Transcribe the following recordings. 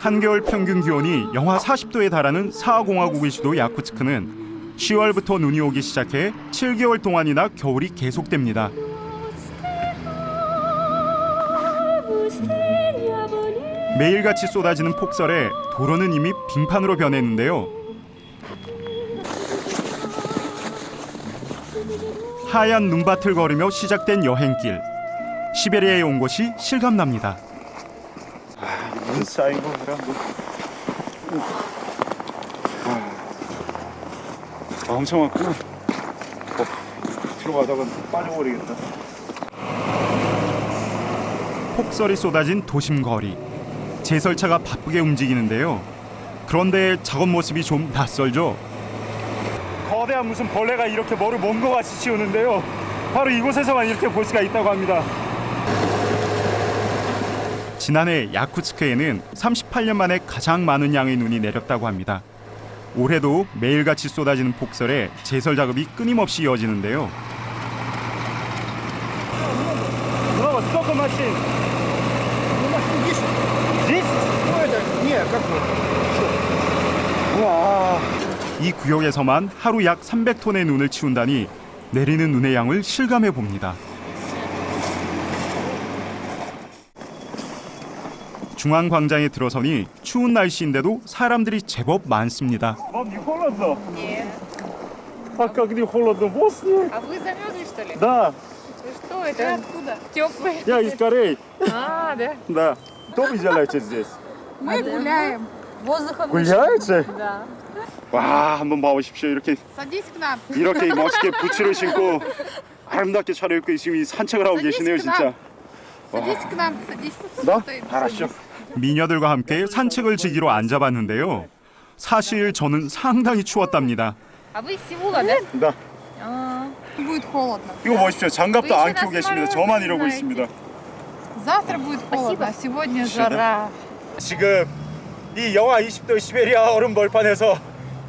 한겨울 평균 기온이 영하 40도에 달하는 사하공화국의 수도 야쿠츠크는 10월부터 눈이 오기 시작해 7개월 동안이나 겨울이 계속됩니다. 매일같이 쏟아지는 폭설에 도로는 이미 빙판으로 변했는데요. 하얀 눈밭을 걸으며 시작된 여행길. 시베리아에 온 것이 실감납니다. 눈 쌓인 거 그냥 엄청 많구나. 들어가다가 빠져버리겠다. 폭설이 쏟아진 도심 거리. 제설차가 바쁘게 움직이는데요. 그런데 작업 모습이 좀 낯설죠. 거대한 무슨 벌레가 이렇게 뭐를 먼 것 같이 치우는데요. 바로 이곳에서만 이렇게 볼 수가 있다고 합니다. 지난해 야쿠츠크에는 38년 만에 가장 많은 양의 눈이 내렸다고 합니다. 올해도 매일같이 쏟아지는 폭설에 제설 작업이 끊임없이 이어지는데요. Снова сколько машин? Здесь? Ну это нет, как 와. 이 구역에서만 하루 약 300톤의 눈을 치운다니 내리는 눈의 양을 실감해 봅니다. 중앙광장에 들어서니 추운 날씨인데도 사람들이 제법 많습니다. Вам не холодно? Нет. А как не холодно? Вот снег. А вы замерзли, что ли? Да, Вы что, это откуда? Теплый. я из Кореи. А, да? Да. Что вы делаете здесь? Мы гуляем. Воздухом гуляете? Да. 와, 한번 봐보십시오. Садись к нам. 이렇게 멋있게 부츠를 신고 아름답게 차려입고 지금 이 산책을 하고 계시네요, 진짜. Садись к нам. Садись. 나? Стой, 알았죠. 미녀들과 함께 산책을 즐기러 앉아봤는데요. 사실 저는 상당히 추웠답니다. А вы из Сеула, да? 나. Будет холодно. 이거 보십시오. 장갑도 왜 안 이렇게 끼고 계십니다. 나스 저만 말을 이러고 знаете? 있습니다. Завтра будет холодно, а сегодня жара. 지금 이 영하 20도 시베리아 얼음 벌판에서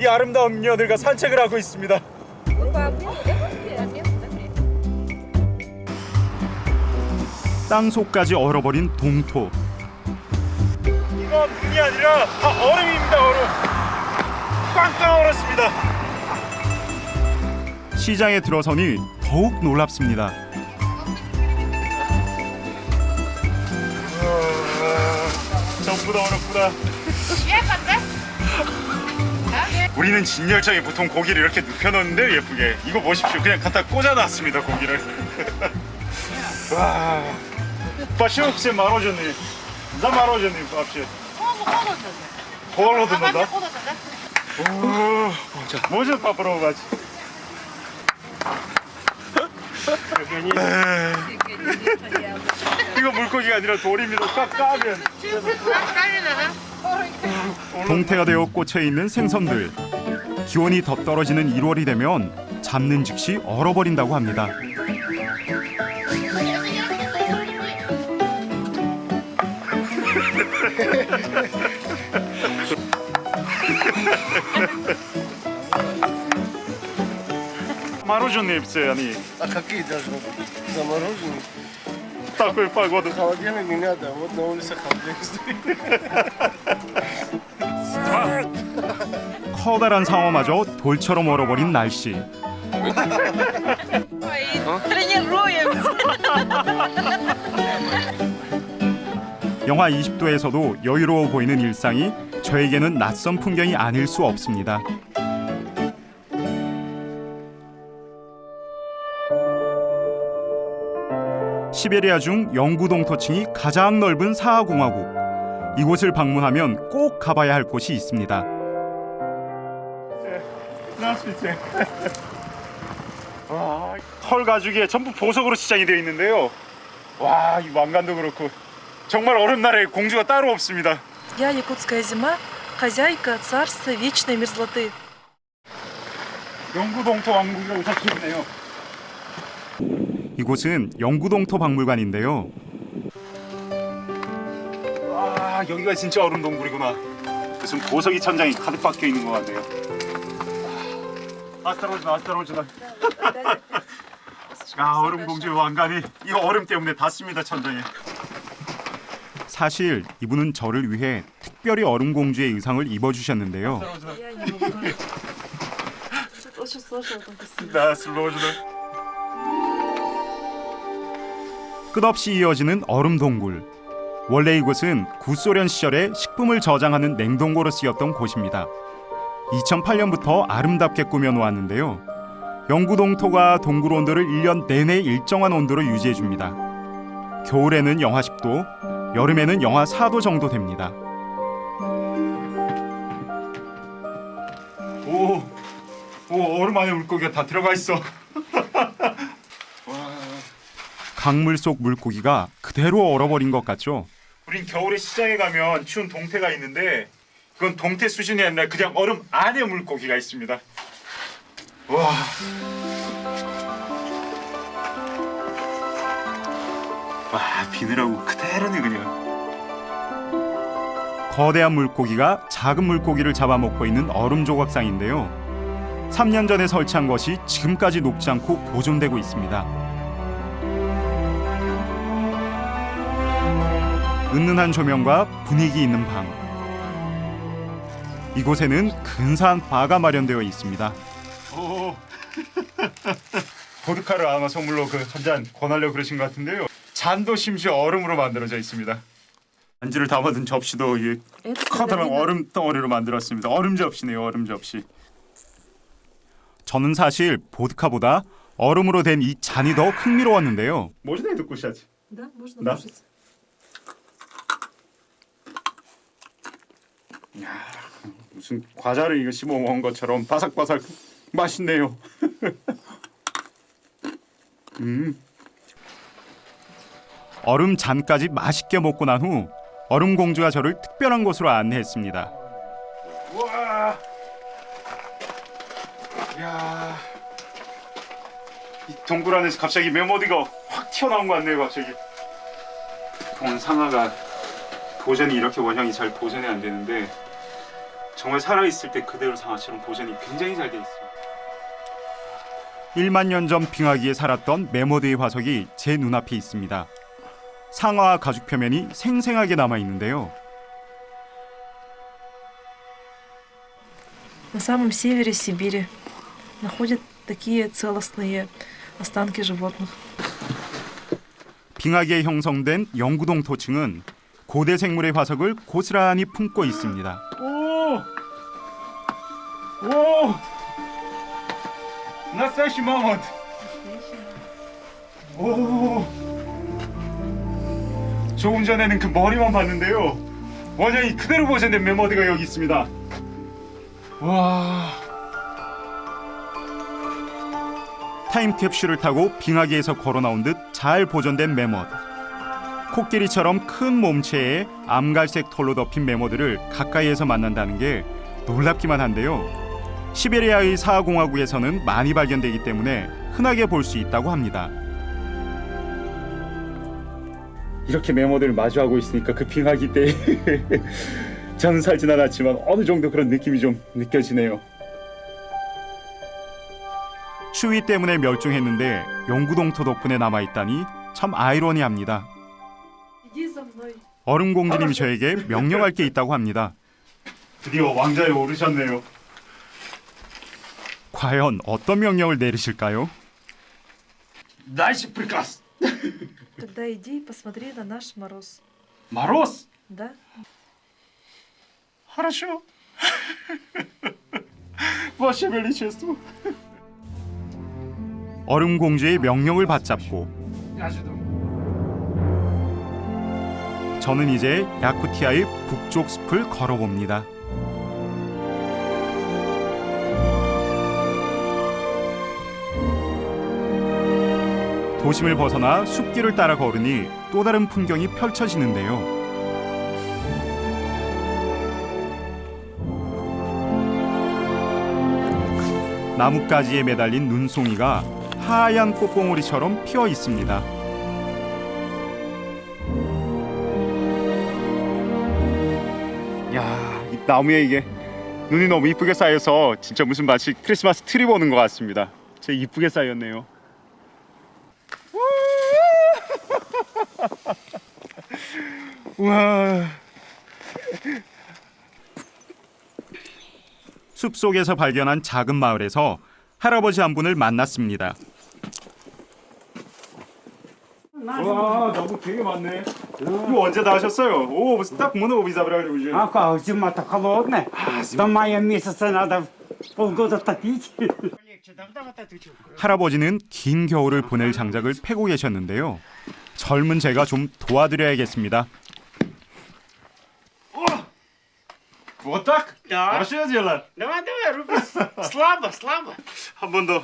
이 아름다운 미녀들과 산책을 하고 있습니다. 땅속까지 얼어버린 동토. 이건 눈이 아니라 다 얼음입니다. 얼음. 꽝꽝 얼었습니다. 시장에 들어서니 더욱 놀랍습니다. 전부 다 얼었구나. 우리는 진열장에 보통 고기를 이렇게 눕혀놓는데 예쁘게. 이거 보십시오. 그냥 갖다 꽂아놨습니다. 고기를. 와. Почему все мороженые? Замороженные вообще. холодно, да? О, можно попробовать? 이거 물고기가 아니라 돌입니다. 딱 까면. 동태가 되어 꽂혀 있는 생선들. 기온이 더 떨어지는 1월이 되면 잡는 즉시 얼어버린다고 합니다. Мороженые все они. А какие должны быть? Замороженные? Такой погоды. Холодильник не надо, вот на улице холодильник стоит. 커다란 상어마저 돌처럼 얼어버린 날씨. 영하 20도에서도 여유로워 보이는 일상이 저에게는 낯선 풍경이 아닐 수 없습니다. 시베리아 중 영구 동토층이 가장 넓은 사하공화국. 이곳을 방문하면 꼭 가봐야 할 곳이 있습니다. Здравствуйте. 와, 털 가죽에 전부 보석으로 치장이 되어 있는데요. 와, 이 왕관도 그렇고 정말 얼음날에 공주가 따로 없습니다. Я якутская зима, хозяйка царства вечной мерзлоты. 영구 동토 왕국이라고 적혀있네요. 이곳은 영구동토 박물관인데요. 와, 여기가 진짜 얼음 동굴이구나. 무슨 보석이 천장이 가득 박혀 있는 것 같네요. 아스타로즈나 아스타로즈나. 아, 얼음 공주의 왕관이 이 얼음 때문에 닿습니다, 천장에. 사실 이분은 저를 위해 특별히 얼음 공주의 의상을 입어주셨는데요. Я не могу. Это очень сложно там посмотреть. 나 슬로우즈는 끝없이 이어지는 얼음 동굴. 원래 이곳은 구소련 시절에 식품을 저장하는 냉동고로 쓰였던 곳입니다. 2008년부터 아름답게 꾸며 놓았는데요. 영구 동토가 동굴 온도를 1년 내내 일정한 온도로 유지해 줍니다. 겨울에는 영하 10도, 여름에는 영하 4도 정도 됩니다. 오 얼음 안에 물고기가 다 들어가 있어. 강물 속 물고기가 그대로 얼어버린 것 같죠? 우린 겨울에 시장에 가면 추운 동태가 있는데 그건 동태 수준이 아니라 그냥 얼음 안에 물고기가 있습니다. 와. 와 비늘하고 그대로네 그냥. 거대한 물고기가 작은 물고기를 잡아먹고 있는 얼음 조각상인데요. 3년 전에 설치한 것이 지금까지 녹지 않고 보존되고 있습니다. 은은한 조명과 분위기 있는 방. 이곳에는 근사한 바가 마련되어 있습니다. 오. 보드카를 아마 선물로 그 한 잔 권하려고 그러신 것 같은데요. 잔도 심지어 얼음으로 만들어져 있습니다. 안주를 담아둔 접시도 이 커다란 얼음 덩어리로 만들었습니다. 얼음 접시네요. 얼음 접시. 저는 사실 보드카보다 얼음으로 된 이 잔이 더 흥미로웠는데요. Можно это кушать? Да, можно Да. кушать. 무슨 과자를 이거 씹어 먹은 것처럼 바삭바삭 맛있네요. 얼음 잔까지 맛있게 먹고 난 후 얼음 공주가 저를 특별한 곳으로 안내했습니다. 와. 야. 이 동굴 안에서 갑자기 메모디가 확 튀어나온 것 같네요, 갑자기. 본 상아가 보존이 이렇게 원형이 잘 보존이 안 되는데 정말 살아있을 때 그대로 상아처럼 보존이 굉장히 잘 돼 있어요. 1만 년 전 빙하기에 살았던 메모드의 화석이 제 눈앞에 있습니다. 상아와 가죽 표면이 생생하게 남아 있는데요. На самом севере Сибири находят такие целостные останки животных. 빙하기에 형성된 영구동 토층은 고대 생물의 화석을 고스란히 품고 있습니다. 오! 오! 나스타이시 마모트. 오! 조금 전에는 그 머리만 봤는데요. 원형이 그대로 보존된 메모드가 여기 있습니다. 와. 타임캡슐을 타고 빙하기에서 걸어 나온 듯 잘 보존된 메모드. 코끼리처럼 큰 몸체에 암갈색 털로 덮인 메모드를 가까이에서 만난다는 게 놀랍기만 한데요. 시베리아의 사하공화국에서는 많이 발견되기 때문에 흔하게 볼 수 있다고 합니다. 이렇게 메모드를 마주하고 있으니까 그 빙하기 때 저는 살진 않았지만 어느 정도 그런 느낌이 좀 느껴지네요. 추위 때문에 멸종했는데 영구동토 덕분에 남아있다니 참 아이러니합니다. Иди за мной. 얼음 공주님이 저에게 명령할 게 있다고 합니다. 드디어 왕자에 오르셨네요. 과연 어떤 명령을 내리실까요? Дальше приказ. Тогда иди и посмотри на наш мороз. Мороз. Да? Хорошо. Ваше Величество. 얼음 공주의 명령을 받잡고 저는 이제 야쿠티아의 북쪽 숲을 걸어봅니다. 도심을 벗어나 숲길을 따라 걸으니 또 다른 풍경이 펼쳐지는데요. 나뭇가지에 매달린 눈송이가 하얀 꽃봉오리처럼 피어 있습니다. 야, 이 나무에 이게 눈이 너무 이쁘게 쌓여서 진짜 무슨 마치 크리스마스 트리 보는 것 같습니다. 진짜 이쁘게 쌓였네요. 와, 숲속에서 발견한 작은 마을에서 할아버지 한 분을 만났습니다. 와, 나무 되게 많네. 이거 언제 다 하셨어요? 오, 딱 문어고기 잡으라고 그러지. Ага, зима-то холодная. До мая месяца надо полгода топить. 할아버지는 긴 겨울을 보낼 장작을 패고 계셨는데요. 젊은 제가 좀 도와드려야겠습니다. Вот так? Да. Хорошо дело. Давай, давай, руби. Слабо, слабо. 한 번 더.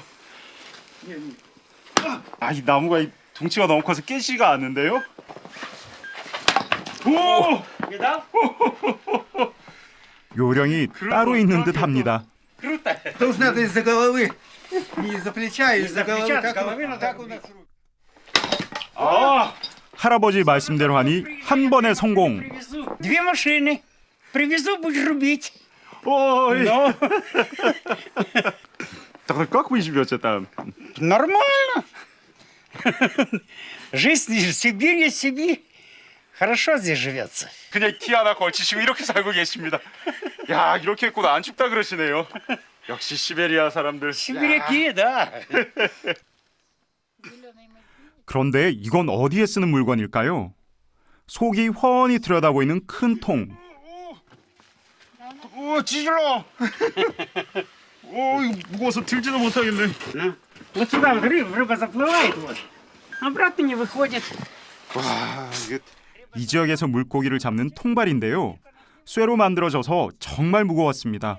아, 이 나무가 이 덩치가 너무 커서 깨지가 않는데요? 오! Видал? 요령이 따로 있는 듯 합니다. Круто. Тут надо из-за головы. Не из-за плеча, из-за головы. плеча, с Как головы надо как у нас руки. 아, 할아버지 말씀대로 하니 한 번에 성공. Привезу. 2 машины. Привезу, будешь рубить. ой. Ну, Так как вы живете там? нормально. Жизнь, Сибирь есть Сибирь. Хорошо здесь живется. 그냥 티 하나 걸치시고 이렇게 살고 계십니다. 야, 이렇게 입고 안 춥다 그러시네요. 역시 시베리아 사람들. Сибиряки, да. 그런데 이건 어디에 쓰는 물건일까요? 속이 훤히 들여다보이는 큰 통. 오, 찌질러. 오, 이거 무거워서 들지도 못하겠네. Ну, вот сюда вот рыба заплывает, вот. Обратно не выходит. 와, 이게 이 지역에서 물고기를 잡는 통발인데요. 쇠로 만들어져서 정말 무거웠습니다.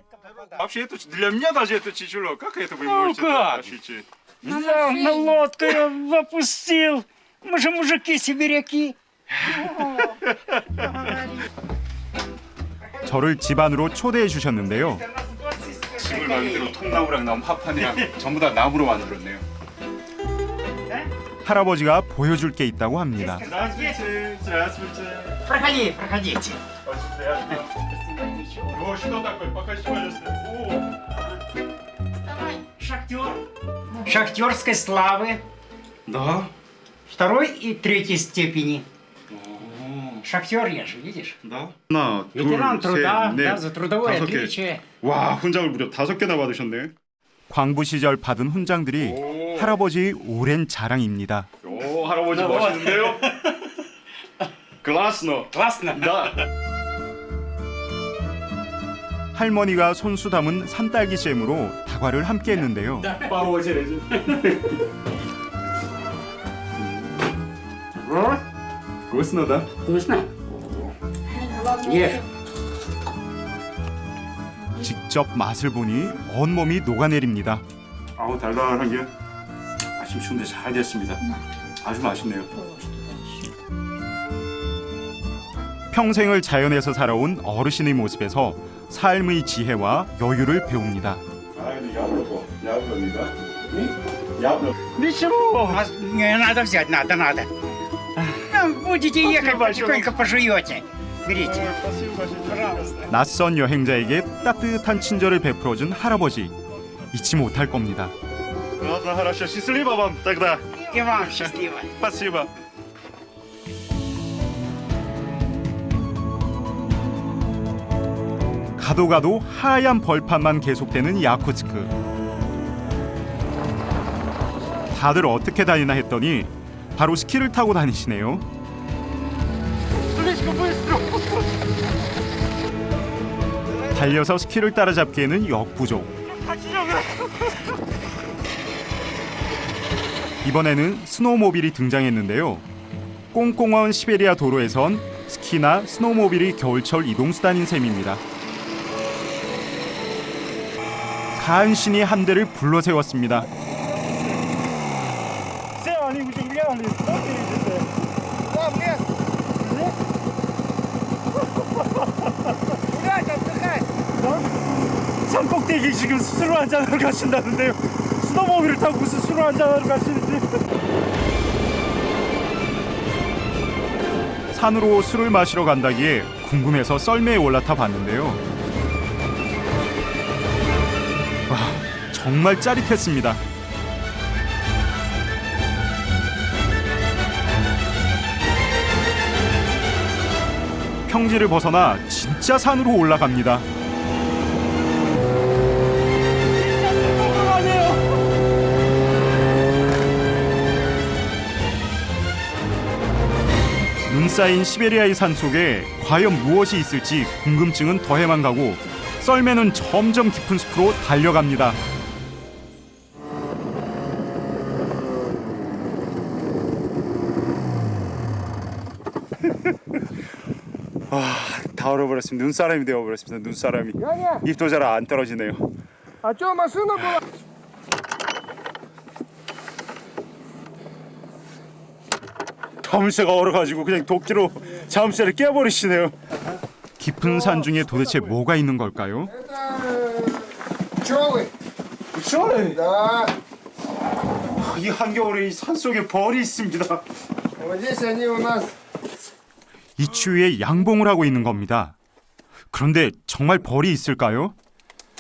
вообще это для меня даже это тяжело. Как это вы Ну, можете как? тащить? Да, на лодку я опустил. Мы же мужики, сибиряки. 저를 집 안으로 초대해 주셨는데요. 집을 만들어 통나무랑 나무 합판이랑 전부 다 나무로 만들었네요. 할아버지가 보여줄 게 있다고 합니다. Здравствуйте, здравствуйте. Проходи, проходите. О, что такое? Покажите, пожалуйста. Шахтер. Шахтерской славы. Да? 2 и 3 степени. Шахтер я же, видишь? Да? 하나, ветеран 둘, труда, 셋, 넷, да, за трудовое 다섯 개. отличие. 와, 훈장을 무려 5개나 받으셨네. 광부 시절 받은 훈장들이 오. 할아버지의 오랜 자랑입니다. 오, 할아버지 멋있는데요? 클라스노. Классно. 나. 할머니가 손수 담은 산딸기 잼으로 다과를 함께 했는데요. 바로 오시래지. 고스노다. Вкусно? Ешь. 직접 맛을 보니 온몸이 녹아내립니다. 아우, 달달한 게 아침 추운데 잘 됐습니다. 아주 맛있네요. 평생을 자연에서 살아온 어르신의 모습에서 삶의 지혜와 여유를 배웁니다. 아이고, 야블로, 야블로입니다. 야블로. Ничего. Не надо взять, надо, надо. Ну, будете ехать, потихоньку пожуете. Берите. Пожалуйста. 낯선 여행자에게 따뜻한 친절을 베풀어준 할아버지. 잊지 못할 겁니다. Ладно, хорошо. Счастливо вам тогда. И вам счастливо. Спасибо. 가도 가도 하얀 벌판만 계속되는 야쿠츠크. 다들 어떻게 다니나 했더니 바로 스키를 타고 다니시네요. 달려서 스키를 따라잡기에는 역부족. 이번에는 스노우모빌이 등장했는데요. 꽁꽁한 시베리아 도로에선 스키나 스노우모빌이 겨울철 이동수단인 셈입니다. 간신히 한 대를 불러 세웠습니다. 산 꼭대기 지금 술을 한잔하러 가신다는데요. 스노우모빌을 타고 무슨 술을 한잔하러 가시는지. 산으로 술을 마시러 간다기에 궁금해서 썰매에 올라타 봤는데요. 와, 정말 짜릿했습니다. 평지를 벗어나 진짜 산으로 올라갑니다. 둘러싸인 시베리아의 산속에 과연 무엇이 있을지 궁금증은 더해만 가고 썰매는 점점 깊은 숲으로 달려갑니다. 다 얼어버렸습니다. 눈사람이 되어버렸습니다. 눈사람이. 입도 잘 안 떨어지네요. А что, машина была? 자물쇠가 얼어가지고 그냥 도끼로 자물쇠를 깨버리시네요. 깊은 산 중에 도대체 뭐가 있는 걸까요? Пчелы? pчелы? Да. 이 한겨울에 이 산속에 벌이 있습니다. Вот здесь они у нас. 이 추위에 양봉을 하고 있는 겁니다. 그런데 정말 벌이 있을까요?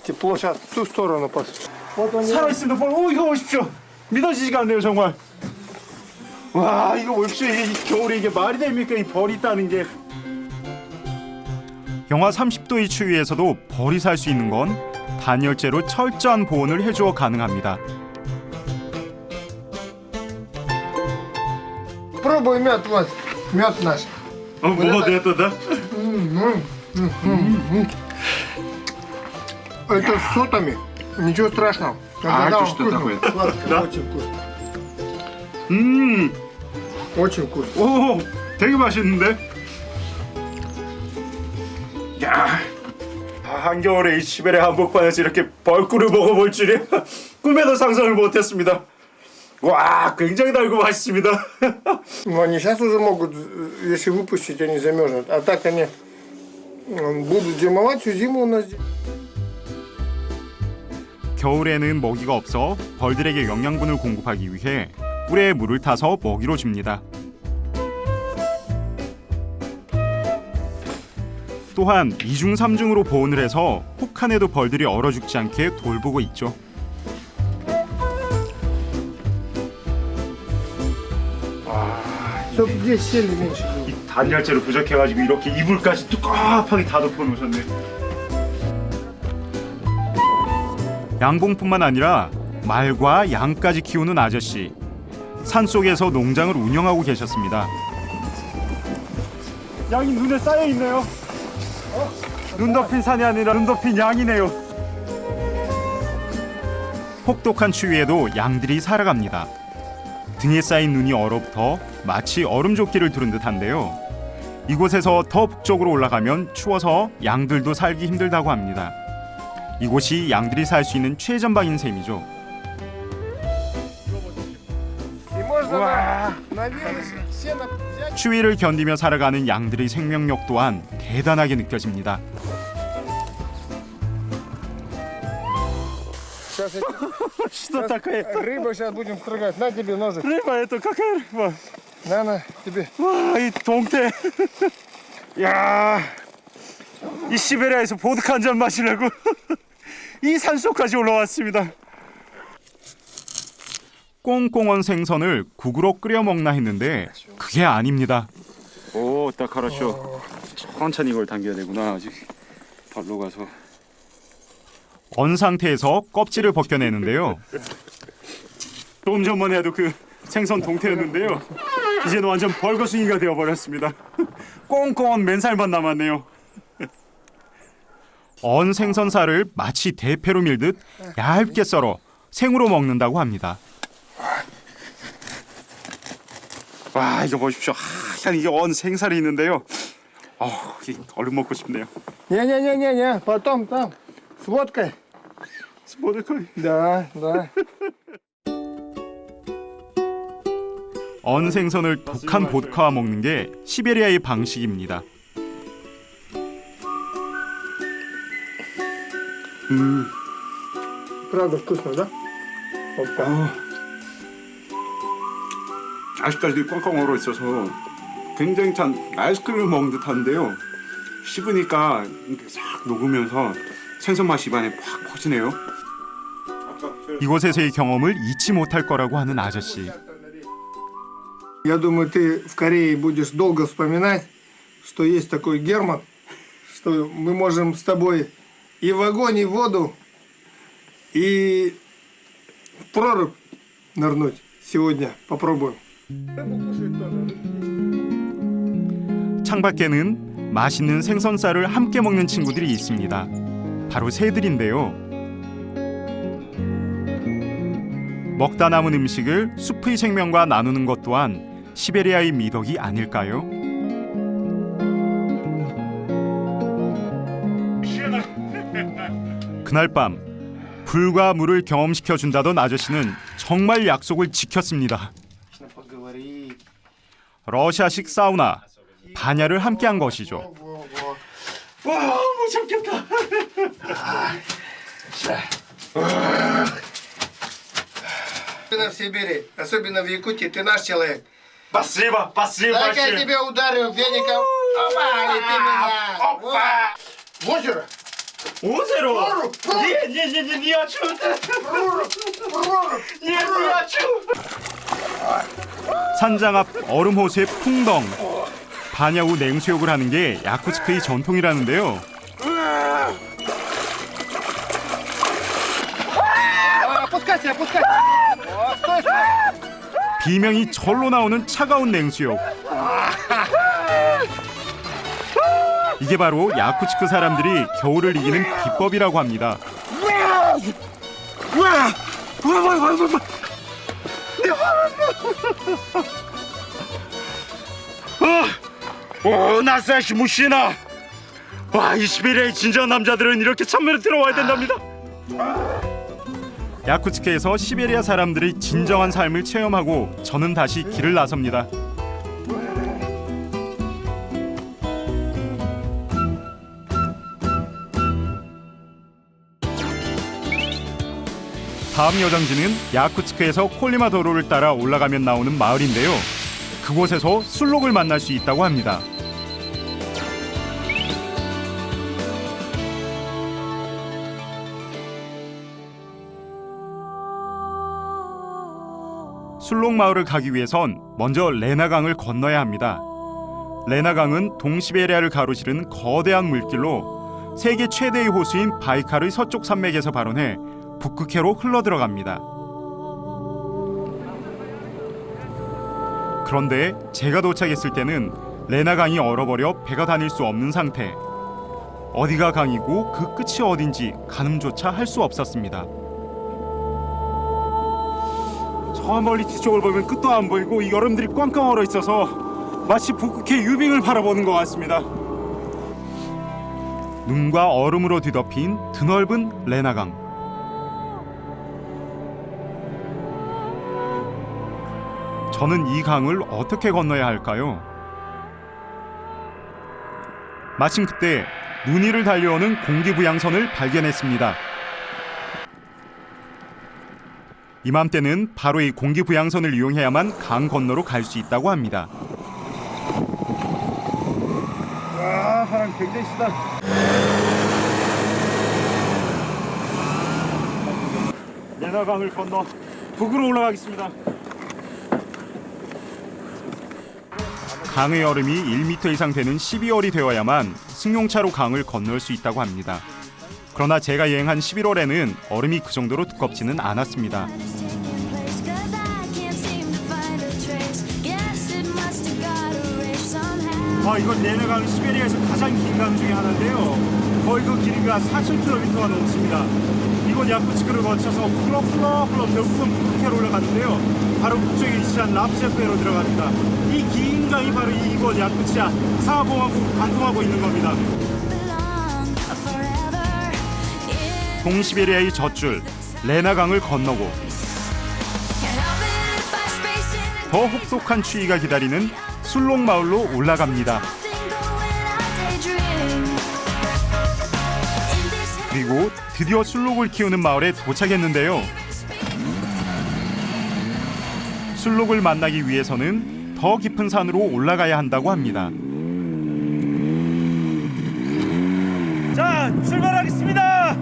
Тепло сейчас в ту сторону пошли. Вот они. 살아있습니다. 벌. 오, 이거 보십시오. 믿어지지가 않네요, 정말. 와, 이거 보십시오. 이 겨울에 이게 말이 됩니까? 이 벌이 있다는 게. 영하 30도의 추위에서도 벌이 살 수 있는 건 단열재로 철저한 보온을 해주어 가능합니다. Пробуй мед, вот. Мед наш. 뭐가 됐다? Это с сотами. Ничего страшного. А Да, это что вкусно. такое? Сладко, Да? очень вкусно. Очень вкусно. 오, 되게 맛있는데? 야, 한겨울에 이 시베리아 한복판에서 이렇게 벌꿀을 먹어볼 줄이야 꿈에도 상상을 못했습니다. 와, 굉장히 달고 맛있습니다. Ну, они сейчас уже могут, если выпустить, они замерзнут. А так они будут зимовать всю зиму у нас здесь. 겨울에는 먹이가 없어 벌들에게 영양분을 공급하기 위해 꿀에 물을 타서 먹이로 줍니다. 또한 2중 3중으로 보온을 해서 혹한에도 벌들이 얼어 죽지 않게 돌보고 있죠. Чтоб здесь сели меньше. 이 단열재로 부족해가지고 이렇게 이불까지 뚜껑하게 다 덮어놓으셨네. 양봉뿐만 아니라 말과 양까지 키우는 아저씨. 산속에서 농장을 운영하고 계셨습니다. 양이 눈에 쌓여 있네요. 눈 덮인 산이 아니라 눈 덮인 양이네요. 혹독한 추위에도 양들이 살아갑니다. 등에 쌓인 눈이 얼어붙어 마치 얼음조끼를 두른 듯한데요. 이곳에서 더 북쪽으로 올라가면 추워서 양들도 살기 힘들다고 합니다. 이곳이 양들이 살 수 있는 최전방인 셈이죠. И можно наверное сено взять. 추위를 견디며 살아가는 양들의 생명력 또한 대단하게 느껴집니다. Сейчас Что такое? рыбу сейчас будем строгать. На тебе ножик. Рыба, это какая рыба? На тебе. 와, 이 동태. 야, 이 시베리아에서 보드카 한 잔 마시려고 이 산속까지 올라왔습니다. 꽁꽁언 생선을 국으로 끓여 먹나 했는데 그게 아닙니다. 오, 딱 хорошо. 천천히 이걸 당겨야 되구나. 아직 발로 가서. 언 상태에서 껍질을 벗겨내는데요. 조금 전만 해도 그 생선 동태였는데요. 이제는 완전 벌거숭이가 되어버렸습니다. 꽁꽁한 맨살만 남았네요. 언 생선살을 마치 대패로 밀듯 얇게 썰어 생으로 먹는다고 합니다. 와, 이거 보십시오. 하얀 이게 언 생살이 있는데요. 얼른 먹고 싶네요. Не-не-не-не-не. Потом там. С водкой. 스포드카이. Да, да. 언 생선을 독한 보드카와 먹는 게 시베리아의 방식입니다. Правда вкусно, да? Вот так. 아직까지 꽝꽝 얼어 있어서 굉장히 찬 아이스크림을 먹은 듯한데요. 씹으니까 이렇게 싹 녹으면서 생선 맛이 입안에 팍 퍼지네요. 이곳에서의 경험을 잊지 못할 거라고 하는 아저씨. Я думаю, ты в Корее будешь долго вспоминать, что есть такой Герман, что мы можем с тобой и в огонь, и в воду, и в прорубь нырнуть сегодня. Попробуем. 창밖에는 맛있는 생선살을 함께 먹는 친구들이 있습니다. 바로 새들인데요. 먹다 남은 음식을 숲의 생명과 나누는 것 또한 시베리아의 미덕이 아닐까요? 그날 밤 불과 물을 경험시켜 준다던 아저씨는 정말 약속을 지켰습니다. 러시아식 사우나, 반야를 함께한 것이죠. 와, 못 참겠다. Особенно в Сибири, особенно в Якутии, ты наш человек. Спасибо, спасибо. Так я тебя ударил веником. Опа, и ты меня. Опа! В озеро. 오세로. 니 아주. 니 아주. 산장 앞 얼음 호수의 풍덩. 반야 후 냉수욕을 하는 게 야쿠츠크의 전통이라는데요. Опускайся, опускайся. 비명이 절로 나오는 차가운 냉수욕. 이게 바로 야쿠츠크 사람들이 겨울을 이기는 비법이라고 합니다. 나사시 무시나. 와, 이 시베리아의 진정한 남자들은 이렇게 참매를 들어와야 된답니다. 야쿠츠크에서 시베리아 사람들의 진정한 삶을 체험하고 저는 다시 길을 나섭니다. 다음 여정지는 야쿠츠크에서 콜리마 도로를 따라 올라가면 나오는 마을인데요. 그곳에서 술록을 만날 수 있다고 합니다. 술록 마을을 가기 위해선 먼저 레나강을 건너야 합니다. 레나강은 동시베리아를 가로지르는 거대한 물길로 세계 최대의 호수인 바이칼의 서쪽 산맥에서 발원해 북극해로 흘러들어갑니다. 그런데 제가 도착했을 때는 레나강이 얼어버려 배가 다닐 수 없는 상태. 어디가 강이고 그 끝이 어딘지 가늠조차 할 수 없었습니다. 저 멀리 뒤쪽을 보면 끝도 안 보이고 이 얼음들이 꽝꽝 얼어 있어서 마치 북극해 유빙을 바라보는 것 같습니다. 눈과 얼음으로 뒤덮인 드넓은 레나강. 저는 이 강을 어떻게 건너야 할까요? 마침 그때 눈 위를 달려오는 공기부양선을 발견했습니다. 이맘때는 바로 이 공기부양선을 이용해야만 강 건너로 갈 수 있다고 합니다. 와, 바람 굉장히 시다. 레나강을 건너 북으로 올라가겠습니다. 강의 얼음이 1m 이상 되는 12월이 되어야만 승용차로 강을 건널 수 있다고 합니다. 그러나 제가 여행한 11월에는 얼음이 그 정도로 두껍지는 않았습니다. 이건 레나강 시베리아에서 가장 긴 강 중에 하나인데요. 거의 그 길이가 4,000km가 넘습니다. 이곳 야쿠츠크를 거쳐서 흘러 결국은 북극해로 올라가는데요. 바로 북쪽에 위치한 랍세프해로 들어갑니다. 이 긴 강이 바로 이곳 야쿠츠야 사하공화국 관통하고 있는 겁니다. 동시베리아의 젖줄 레나강을 건너고 더 혹독한 추위가 기다리는 술록 마을로 올라갑니다. 그리고 드디어 술록을 키우는 마을에 도착했는데요. 술록을 만나기 위해서는 더 깊은 산으로 올라가야 한다고 합니다. 자, 출발하겠습니다.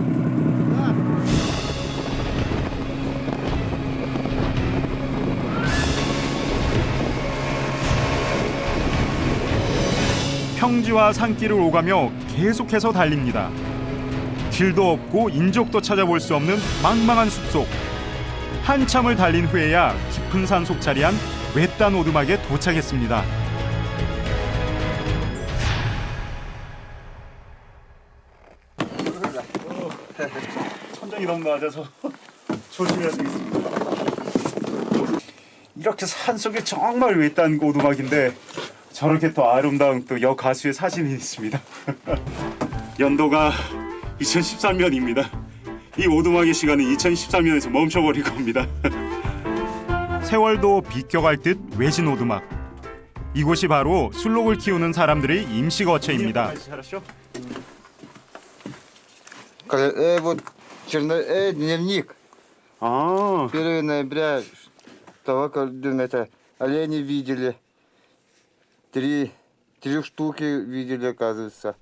평지와 산길을 오가며 계속해서 달립니다. 길도 없고 인적도 찾아볼 수 없는 망망한 숲속. 한참을 달린 후에야 깊은 산속 자리한 외딴 오두막에 도착했습니다. 천장이 너무 낮아서 조심해야 되겠습니다. 이렇게 산속에 정말 외딴 오두막인데 저렇게 또 아름다운 또 여가수의 사진이 있습니다. 연도가 2013년입니다. 이 오두막의 시간은 2013년에서 멈춰버릴 겁니다. 세월도 비껴갈 듯 외진 오두막. 이곳이 바로 술록을 키우는 사람들의 임시 거처입니다. 잘하시죠? Вот дневник. 아, 1 ноября того, когда это олени видели. Три штуки видели, оказывается.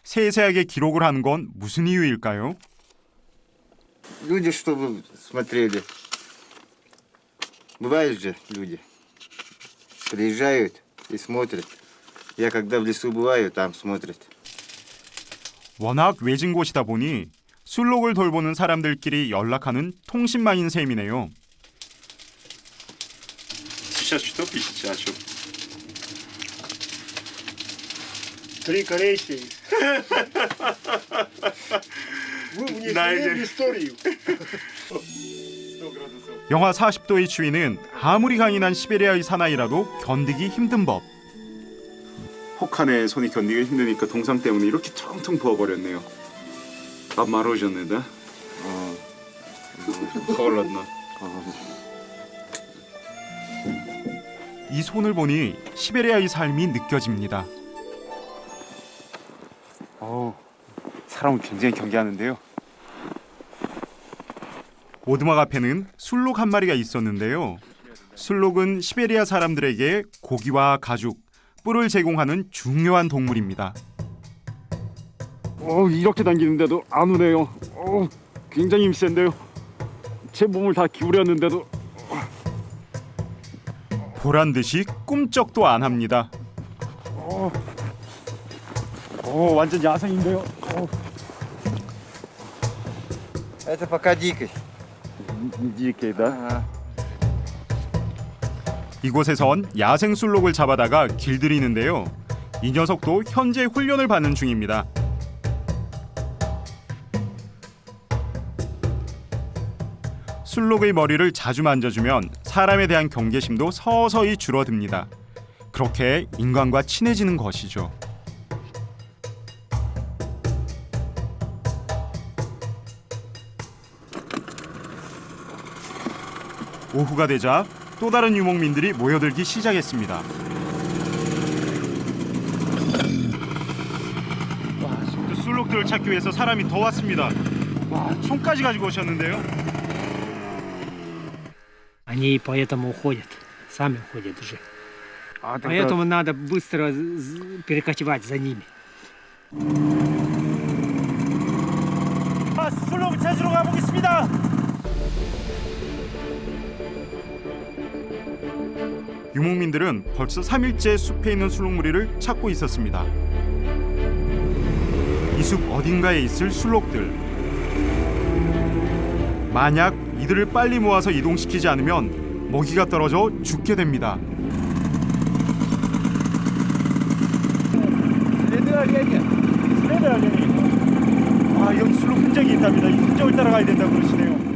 세세하게 기록을 하는 건 무슨 이유일까요? Люди, чтобы смотрели. Бывают же люди. Приезжают и смотрят. Я когда в лесу бываю, там смотрят. 워낙 외진 곳이다 보니 술록을 돌보는 사람들끼리 연락하는 통신망인 셈이네요. Сейчас что пишете, а что? Три корейцы. Вы 나에게. внесли в историю. 영하 40도의 추위는 아무리 강인한 시베리아의 사나이라도 견디기 힘든 법. 혹한의 손이 견디기 힘드니까 동상 때문에 이렇게 텅텅 부어버렸네요. 밥 말아오셨는데? 허걸렀나? 이 손을 보니 시베리아의 삶이 느껴집니다. 사람은 굉장히 경계하는데요. 오두막 앞에는 술록 한 마리가 있었는데요. 술록은 시베리아 사람들에게 고기와 가죽, 뿔을 제공하는 중요한 동물입니다. 이렇게 당기는데도 안 우네요. 굉장히 힘센데요. 제 몸을 다 기울였는데도. 보란 듯이 꿈쩍도 안 합니다. 완전 야생인데요. Это пока дикий. 이게다. 이곳에선 야생 술록을 잡아다가 길들이는데요. 이 녀석도 현재 훈련을 받는 중입니다. 술록의 머리를 자주 만져주면 사람에 대한 경계심도 서서히 줄어듭니다. 그렇게 인간과 친해지는 것이죠. 오후가 되자 또 다른 유목민들이 모여들기 시작했습니다. 술록들을 찾기 위해서 사람이 더 왔습니다. 와, 총까지 가지고 오셨는데요. Они поэтому уходят, сами уходят уже. Поэтому надо быстро перекочевать за ними. 술록을 찾으러 가보겠습니다. 유목민들은 벌써 3일째 숲에 있는 술록무리를 찾고 있었습니다. 이 숲 어딘가에 있을 술록들. 만약 이들을 빨리 모아서 이동시키지 않으면 먹이가 떨어져 죽게 됩니다. 여기 술록 흔적이 있답니다. 이 흔적을 따라가야 된다고 그러시네요.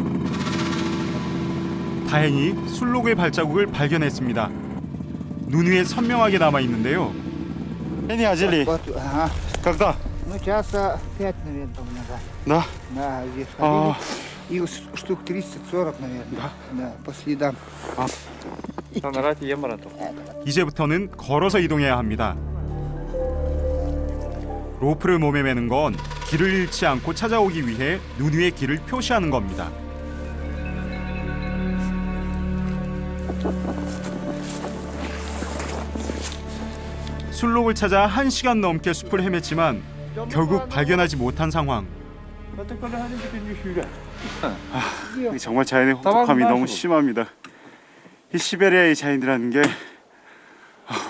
다행히 술록의 발자국을 발견했습니다. 눈 위에 선명하게 남아 있는데요. Эни Аджели, Ага. когда? Ну, часа 5, наверное, тому назад. Да? Да, здесь А. ходили. И штук 30-40, наверное. Да, по следам. 이제부터는 걸어서 이동해야 합니다. 로프를 몸에 매는 건 길을 잃지 않고 찾아오기 위해 눈 위에 길을 표시하는 겁니다. 술록을 찾아 1시간 넘게 숲을 헤맸지만 결국 발견하지 못한 상황. 정말 자연의 혹독함이 너무 심합니다. 이 시베리아의 자연이라는 게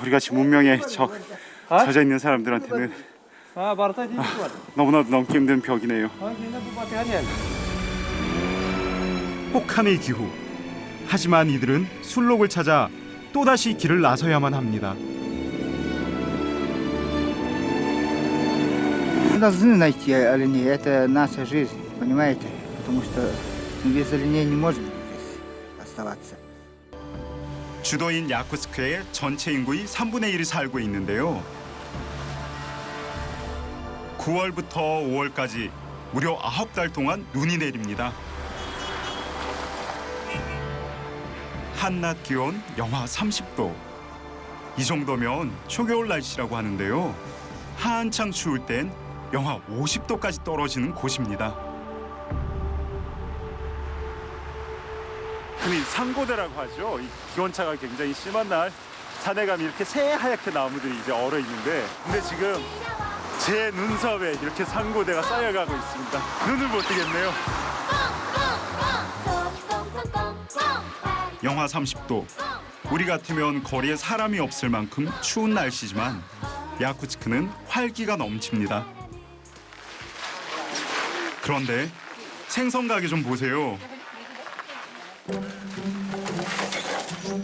우리같이 문명에 젖어 있는 사람들한테는 너무나도 넘기 힘든 벽이네요. 혹한의 기후. 하지만 이들은 술록을 찾아 또다시 길을 나서야만 합니다. должны найти оленей. Это наша жизнь, понимаете? Потому что без оленей не можем здесь оставаться. 주도인 야쿠츠크의 전체 인구의 3분의 1이 살고 있는데요. 9월부터 5월까지 무려 9달 동안 눈이 내립니다. 한낮 기온 영하 30도. 이 정도면 초겨울 날씨라고 하는데요. 한창 추울 땐 영하 50도까지 떨어지는 곳입니다. 흔히 산고대라고 하죠. 이 기온차가 굉장히 심한 날 산에 가면 이렇게 새하얗게 나무들이 이제 얼어 있는데, 근데 지금 제 눈썹에 이렇게 산고대가 쌓여가고 있습니다. 눈을 못 뜨겠네요. 영하 30도. 우리 같으면 거리에 사람이 없을 만큼 추운 날씨지만 야쿠츠크는 활기가 넘칩니다. 그런데 생선 가게 좀 보세요.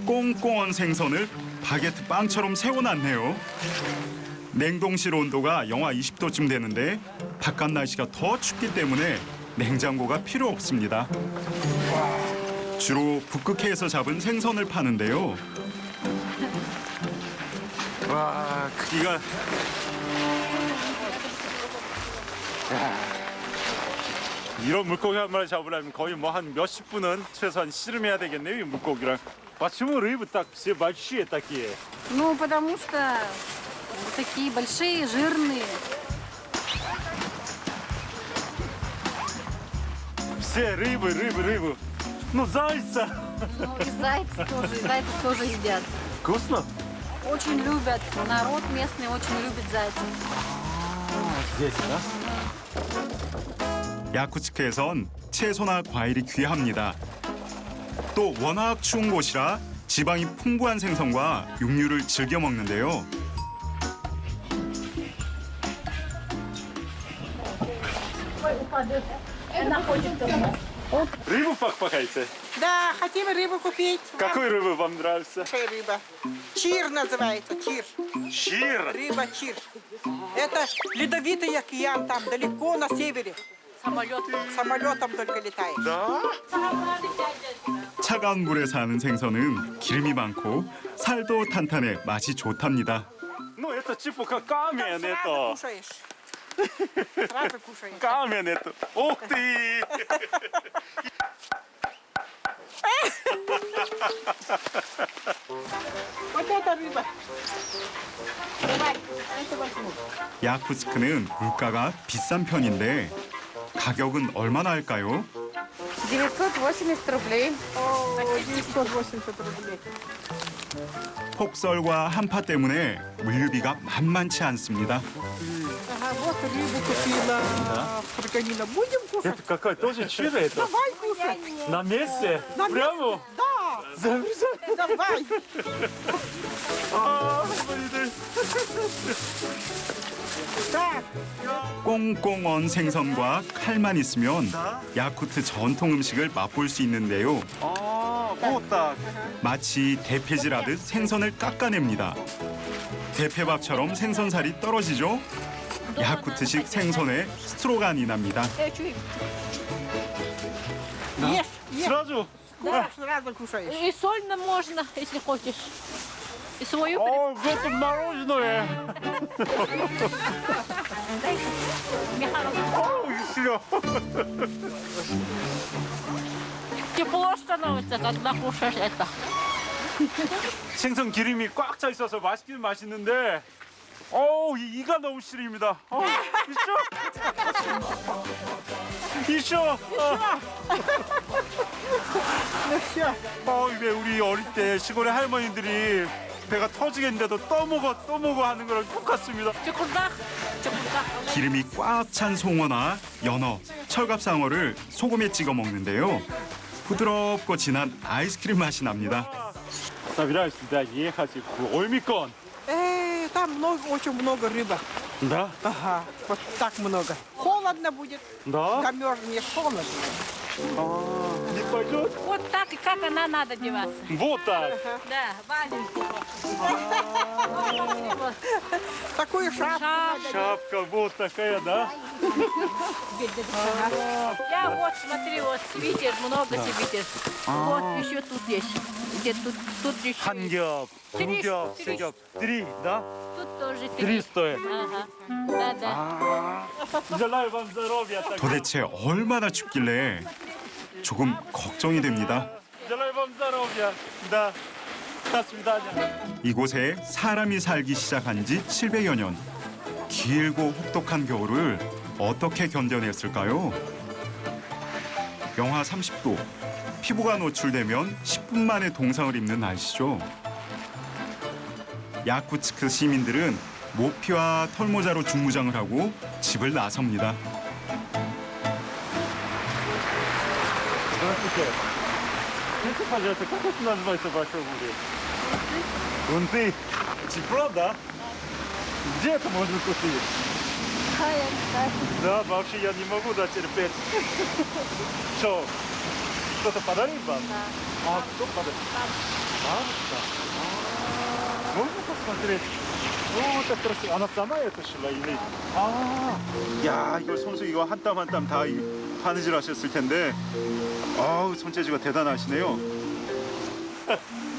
꽁꽁한 생선을 바게트 빵처럼 세워놨네요. 냉동실 온도가 영하 20도쯤 되는데 바깥 날씨가 더 춥기 때문에 냉장고가 필요 없습니다. 주로 북극해에서 잡은 생선을 파는데요. 와, 크기가. 야, 이런 물고기 한 마리 잡으려면 거의 뭐 한 몇십 분은 최소한 씨름해야 되겠네요, 이 물고기랑. Почему рыбы так все большие такие? Ну, потому что такие большие, жирные. Все рыбы. Ну, зайца. Ну, и зайцев тоже едят. Вкусно? Очень любят. Народ местный очень любит зайцев. Здесь, да? 야쿠츠크에선 채소나 과일이 귀합니다. 또 워낙 추운 곳이라 지방이 풍부한 생선과 육류를 즐겨 먹는데요. Рыбу покупаете? Да, хотим рыбу купить. Какую рыбу вам нравится? Большая рыба. Чир называется, чир. Чир. Рыба чир. Это ледовитый океан, там далеко на севере. Самолетом только летает. Да? 차가운 물에 사는 생선은 기름이 많고 살도 탄탄해 맛이 좋답니다. Ну, это типа как камень, Сразу это. кушаешь. Сразу кушаешь. Камень это. Ух ты! Вот это рыба. 야쿠츠크는 물가가 비싼 편인데 가격은 얼마나 할까요? 980 рублей. О, 980 рублей. 폭설과 한파 때문에 물류비가 만만치 않습니다. Ага, вот рыбу купила. Фриканина. Будем кушать? Это какая тоже чир это? Давай кушать. На месте? На Прямо? Да, Замерзай. давай. 아, 할머니들. Так, 꽁꽁언 생선과 칼만 있으면 야쿠트 전통 음식을 맛볼 수 있는데요. 아, 구웠다. 마치 대패질하듯 생선을 깎아냅니다. 대패밥처럼 생선살이 떨어지죠? 야쿠트식 생선에 스트로간이 납니다. ешь, ешь. сразу. Да, сразу кушаешь. И сольно можно, если хочешь. И свою 어, 그것도 мороженое. 어우, 싫어. тепло становится, когда кушаешь это. 생선 기름이 꽉 차 있어서 맛있긴 맛있는데, 어우, 이가 너무 시립니다. 이쇼. 왜 우리 어릴 때 시골의 할머니들이 배가 터지겠는데도 떠먹어 하는 거랑 똑같습니다. Чекурдах, чекурдах. 기름이 꽉 찬 송어나 연어, 철갑상어를 소금에 찍어 먹는데요. 부드럽고 진한 아이스크림 맛이 납니다. Собираюсь сюда ехать в Ольмикон. Там много, очень много рыбы. Да? Ага, вот так много. Холодно будет. Да? Замерзнешь, холодно. Не пойдет? Вот так, и как она надо деваться. Вот так. Да, валенки. Такую шапку. Шапка вот такая, да? Я вот, смотри, вот, видишь, много тебе видишь. Вот, еще тут есть. Где тут еще. 한 겹, 두 겹, 세 겹, три, да? Тут тоже Три стоит. Ага. Да, да. Желаю вам здоровья. 도대체 얼마나 춥길래 조금 걱정이 됩니다. Желаю вам здоровья. Да. До свидания. 이곳에 사람이 살기 시작한 지 700여 년. 길고 혹독한 겨울을 어떻게 견뎌냈을까요? 영하 30도. 피부가 노출되면 10분 만에 동상을 입는 날씨죠. 야쿠츠크 시민들은 모피와 털모자로 중무장을 하고 집을 나섭니다. Здравствуйте. Скажите, пожалуйста, как это называется в вашем городе? Унты. Тепло, да? Где это можно купить? Да, вообще я не могу дотерпеть. Что, кто-то подарит вам? Да. А кто подарит? Бабушка. Можно посмотреть? О, так красиво. Она сама это шила или? 야, 이거 손수 이거 한 땀 한 땀 다 바느질 하셨을 텐데. 아우, 손재주가 대단하시네요.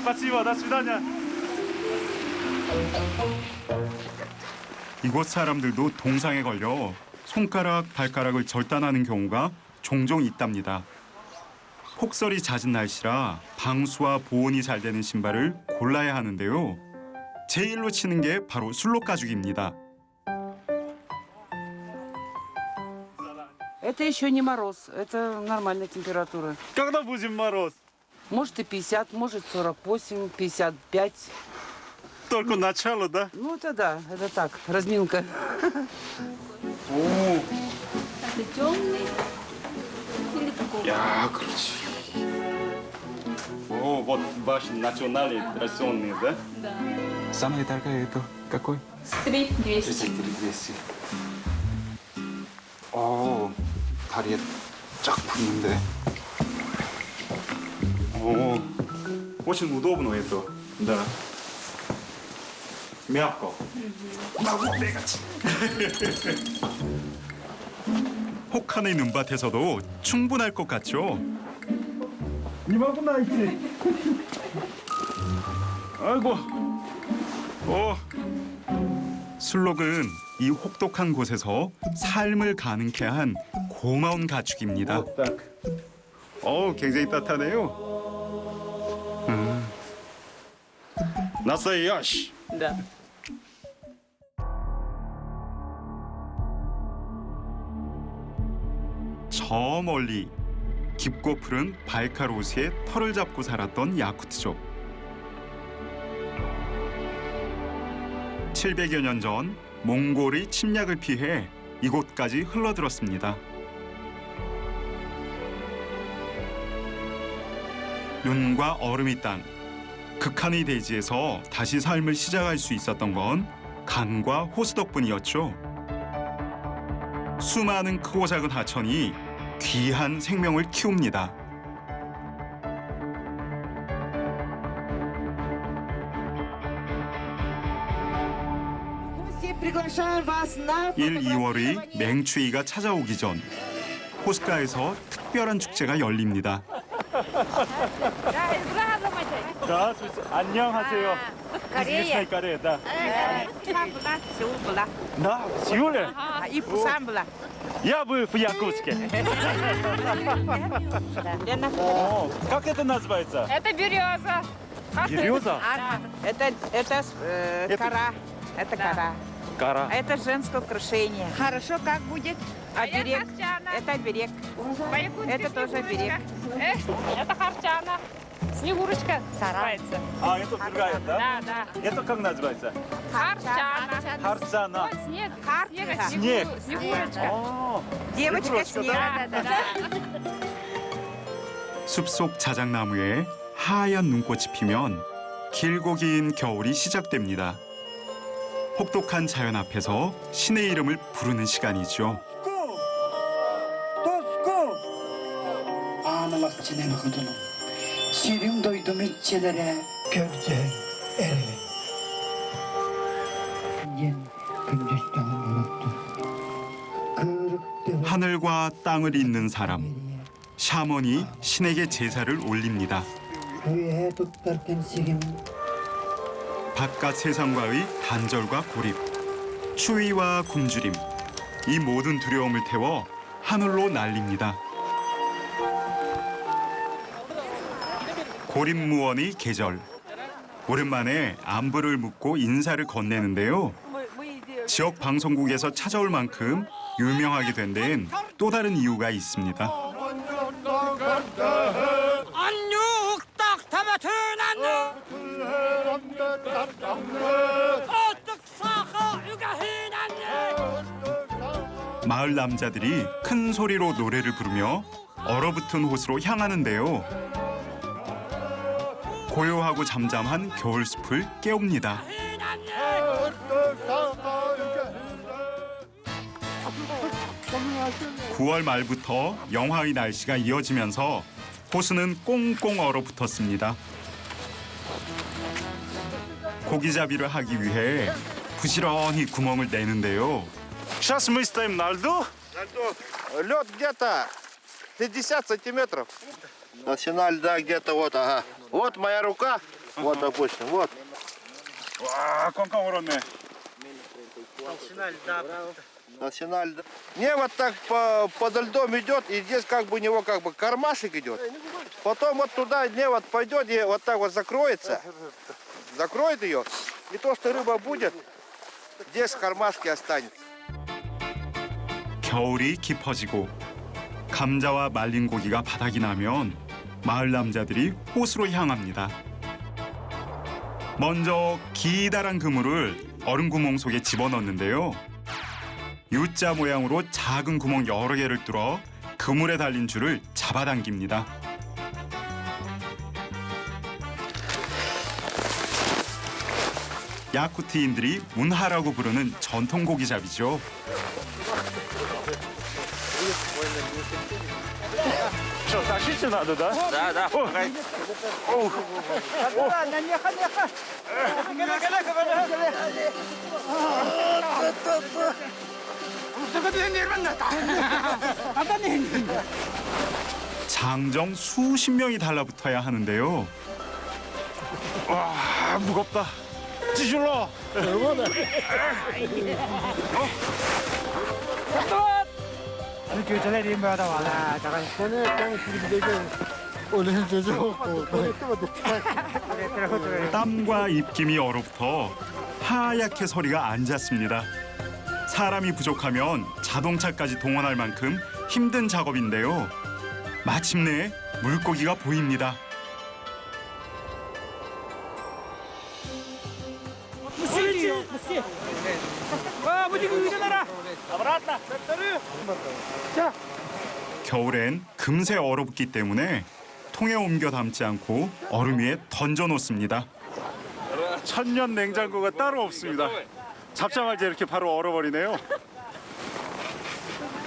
спасибо, до свидания. 이곳 사람들도 동상에 걸려 손가락, 발가락을 절단하는 경우가 종종 있답니다. 폭설이 잦은 날씨라 방수와 보온이 잘 되는 신발을 골라야 하는데요. 제일로 치는 게 바로 술록 가죽입니다. Это еще не мороз, это нормальная температура. Когда будет мороз? Может и 50, может 48, 55. Только начало, да? Ну это да, это так, разминка. О, Это темный или такой? 야, 그렇지. О, вот ваши национальные традиционные, да? Да. Самая дорогая это какой? 3200. 200. 다리에 쫙 붙는데. О, очень удобно это. Да. Мягко. могу бегать. 혹한의 눈밭에서도 충분할 것 같죠? Не могу найти. 아이고. 술록은 이 혹독한 곳에서 삶을 가능케 한 고마운 가축입니다. 딱. 굉장히 따뜻하네요. 나사야시. Да. 저 멀리 깊고 푸른 바이칼호수에 털을 잡고 살았던 야쿠트족. 700여 년 전 몽골의 침략을 피해 이곳까지 흘러들었습니다. 눈과 얼음의 땅, 극한의 대지에서 다시 삶을 시작할 수 있었던 건 강과 호수 덕분이었죠. 수많은 크고 작은 하천이 귀한 생명을 키웁니다. Приглашаем вас на 1, 2월의 맹추위가 찾아오기 전 호숫가에서 특별한 축제가 열립니다. здравствуйте. 안녕하세요. Корея. Корея, да. Там была, Сеул была. Да, в Сеуле? И Пусан была. Я был в Якутске. Как это называется? Это береза. Береза? Это кора. Это кора. Гора. А это женское украшение. Хорошо, как будет? Оберег. Это оберег. Это тоже оберег. Это харчана. Снегурочка называется. А, это другая, да? Да, да. Это как называется? Харчана. Харцана. Вот снег. Снег. Снегурочка. Девочка Снегурочка, снег. Да, да, да. 숲속 자작나무에 하얀 눈꽃이 피면 길고 긴 겨울이 시작됩니다. 혹독한 자연 앞에서 신의 이름을 부르는 시간이죠. 장막지는 거두는 시름도 이두미 제대로 결제 에레 하늘과 땅을 잇는 사람, 샤먼이 신에게 제사를 올립니다. 바깥 세상과의 단절과 고립, 추위와 굶주림, 이 모든 두려움을 태워 하늘로 날립니다. 고립무원의 계절, 오랜만에 안부를 묻고 인사를 건네는데요. 지역 방송국에서 찾아올 만큼 유명하게 된 데엔 또 다른 이유가 있습니다. 마을 남자들이 큰 소리로 노래를 부르며 얼어붙은 호수로 향하는데요. 고요하고 잠잠한 겨울숲을 깨웁니다. 9월 말부터 영하의 날씨가 이어지면서 호수는 꽁꽁 얼어붙었습니다. 고기잡이를 하기 위해 부지런히 구멍을 내는데요. Сейчас мы стоим на льду. Лед где-то 50 сантиметров. Толщина льда где-то вот, ага. Вот моя рука, вот, допустим, вот. 와, 꽝꽝 얼었네. Толщина льда. Не, вот так под льдом идет, и здесь как бы у него как бы кармашек идет. Потом вот туда не вот пойдет и вот так вот закроется. Закроет ее, и то, что рыба будет, здесь в кармашке останется. 겨울이 깊어지고 감자와 말린 고기가 바닥이 나면 마을 남자들이 호수로 향합니다. 먼저 기다란 그물을 얼음 구멍 속에 집어넣는데요. U자 모양으로 작은 구멍 여러 개를 뚫어 그물에 달린 줄을 잡아당깁니다. 야쿠트인들이 문하라고 부르는 전통 고기잡이죠. Что, тащить надо, да? Да, да. 장정 수십 명이 달라붙어야 하는데요. 와, 무겁다. 찌질러. 땀과 입김이 얼어붙어 하얗게 서리가 앉았습니다. 사람이 부족하면 자동차까지 동원할 만큼 힘든 작업인데요. 마침내 물고기가 보입니다. 겨울엔 금세 얼어붙기 때문에 통에 옮겨 담지 않고 얼음 위에 던져 놓습니다. 천년 냉장고가 따로 없습니다. 잡자마자 이렇게 바로 얼어버리네요.